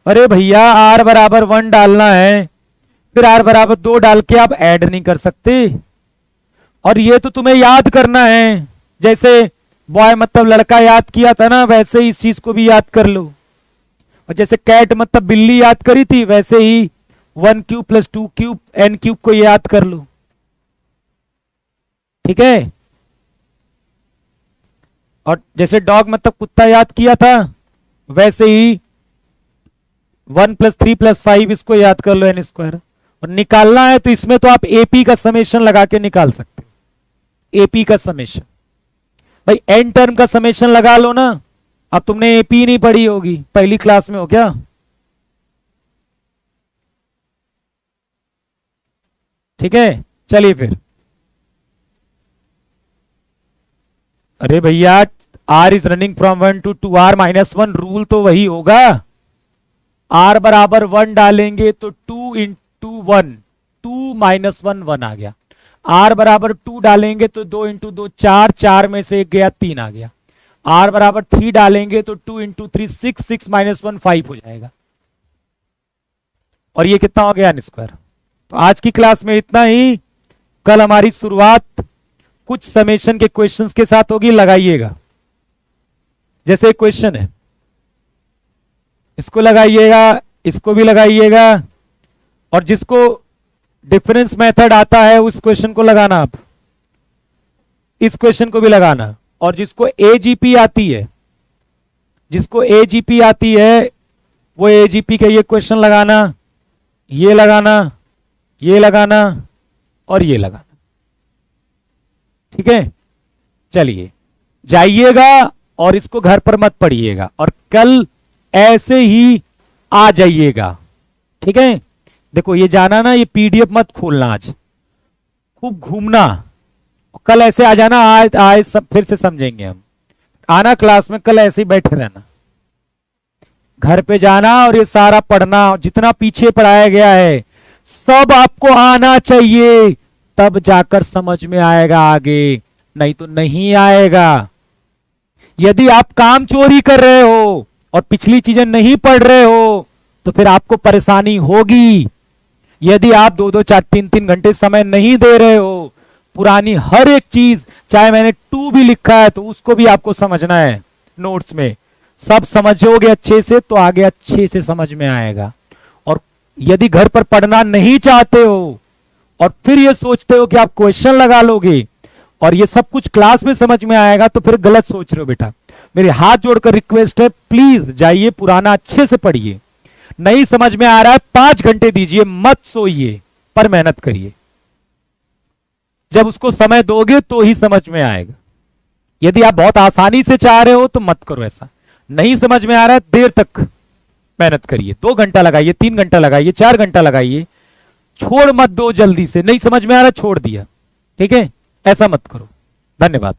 अरे भैया r बराबर 1 डालना है, फिर r बराबर 2 डाल के आप ऐड नहीं कर सकते, और ये तो तुम्हें याद करना है, जैसे बॉय मतलब लड़का याद किया था ना, वैसे ही इस चीज को भी याद कर लो, और जैसे कैट मतलब बिल्ली याद करी थी, वैसे ही 1 cube plus 2 cube n cube को याद कर लो, ठीक है। और जैसे डॉग मतलब कुत्ता याद किया था, वैसे ही 1 प्लस 3 प्लस 5 इसको याद कर लो, n स्क्वायर। और निकालना है तो इसमें तो आप एपी का समेशन लगा के निकाल सकते हो, एपी का समेशन। भाई एन टर्म का समेशन लगा लो ना। अब तुमने एपी नहीं पढ़ी होगी, पहली क्लास में हो क्या? ठीक है, चलिए फिर। अरे भैया r is running from 1 to 2r minus 1, rule तो वही होगा। r बराबर 1 डालेंगे तो 2 इंटू 1, 2 माइनस 1 1 आ गया। r बराबर 2 डालेंगे तो 2 इंटू 2 4, 4 में से 1 गया 3 आ गया। r बराबर 3 डालेंगे तो 2 इंटू 3 6, 6 माइनस 1 5 हो जाएगा। और ये कितना हो गया n स्क्वायर। तो आज की क्लास में इतना ही। कल हमारी शुरुआत कुछ समेशन के क्वेश्चंस के साथ होगी, लगाइएगा। जैसे एक क्वेश्चन है, इसको लगाइएगा, इसको भी लगाइएगा, और जिसको डिफरेंस मेथड आता है उस क्वेश्चन को लगाना, आप इस क्वेश्चन को भी लगाना। और जिसको एजीपी आती है, जिसको एजीपी आती है वो एजीपी का ये क्वेश्चन लगाना, ये लगाना, ये लगाना और ये लगाना। ठीक है, चलिए जाइएगा और इसको घर पर मत पढ़िएगा, और कल ऐसे ही आ जाइएगा। ठीक है, देखो ये जाना ना, ये पीडीएफ मत खोलना, आज खूब घूमना, कल ऐसे आ जाना। आज सब फिर से समझेंगे हम। आना क्लास में, कल ऐसे ही बैठे रहना, घर पे जाना और ये सारा पढ़ना, जितना पीछे पढ़ाया गया है सब आपको आना चाहिए, तब जाकर समझ में आएगा आगे, नहीं तो नहीं आएगा। यदि आप काम चोरी कर रहे हो और पिछली चीजें नहीं पढ़ रहे हो तो फिर आपको परेशानी होगी। यदि आप 2-2 4-3 3 घंटे समय नहीं दे रहे हो, पुरानी हर एक चीज, चाहे मैंने 2 भी लिखा है तो उसको भी आपको समझना है, नोट्स में सब समझोगे अच्छे से तो आगे अच्छे से समझ में आएगा। और यदि घर पर पढ़ना नहीं चाहते हो और फिर ये सोचते हो कि आप क्वेश्चन लगा लोगे और ये सब कुछ क्लास में समझ में आएगा, तो फिर गलत सोच रहे हो बेटा। मेरे हाथ जोड़कर रिक्वेस्ट है, प्लीज जाइए पुराना अच्छे से पढ़िए। नहीं समझ में आ रहा है 5 घंटे दीजिए, मत सोइए, पर मेहनत करिए। जब उसको समय दोगे तो ही समझ में आएगा। यदि आप बहुत आसानी से चाह रहे हो तो मत करो ऐसा। नहीं समझ में आ रहा है, देर तक मेहनत करिए, 2 घंटा लगाइए, 3 घंटा लगाइए, 4 घंटा लगाइए, छोड़ मत दो जल्दी से। नहीं समझ में आ रहा, छोड़ दिया, ठीक है, ऐसा मत करो। धन्यवाद।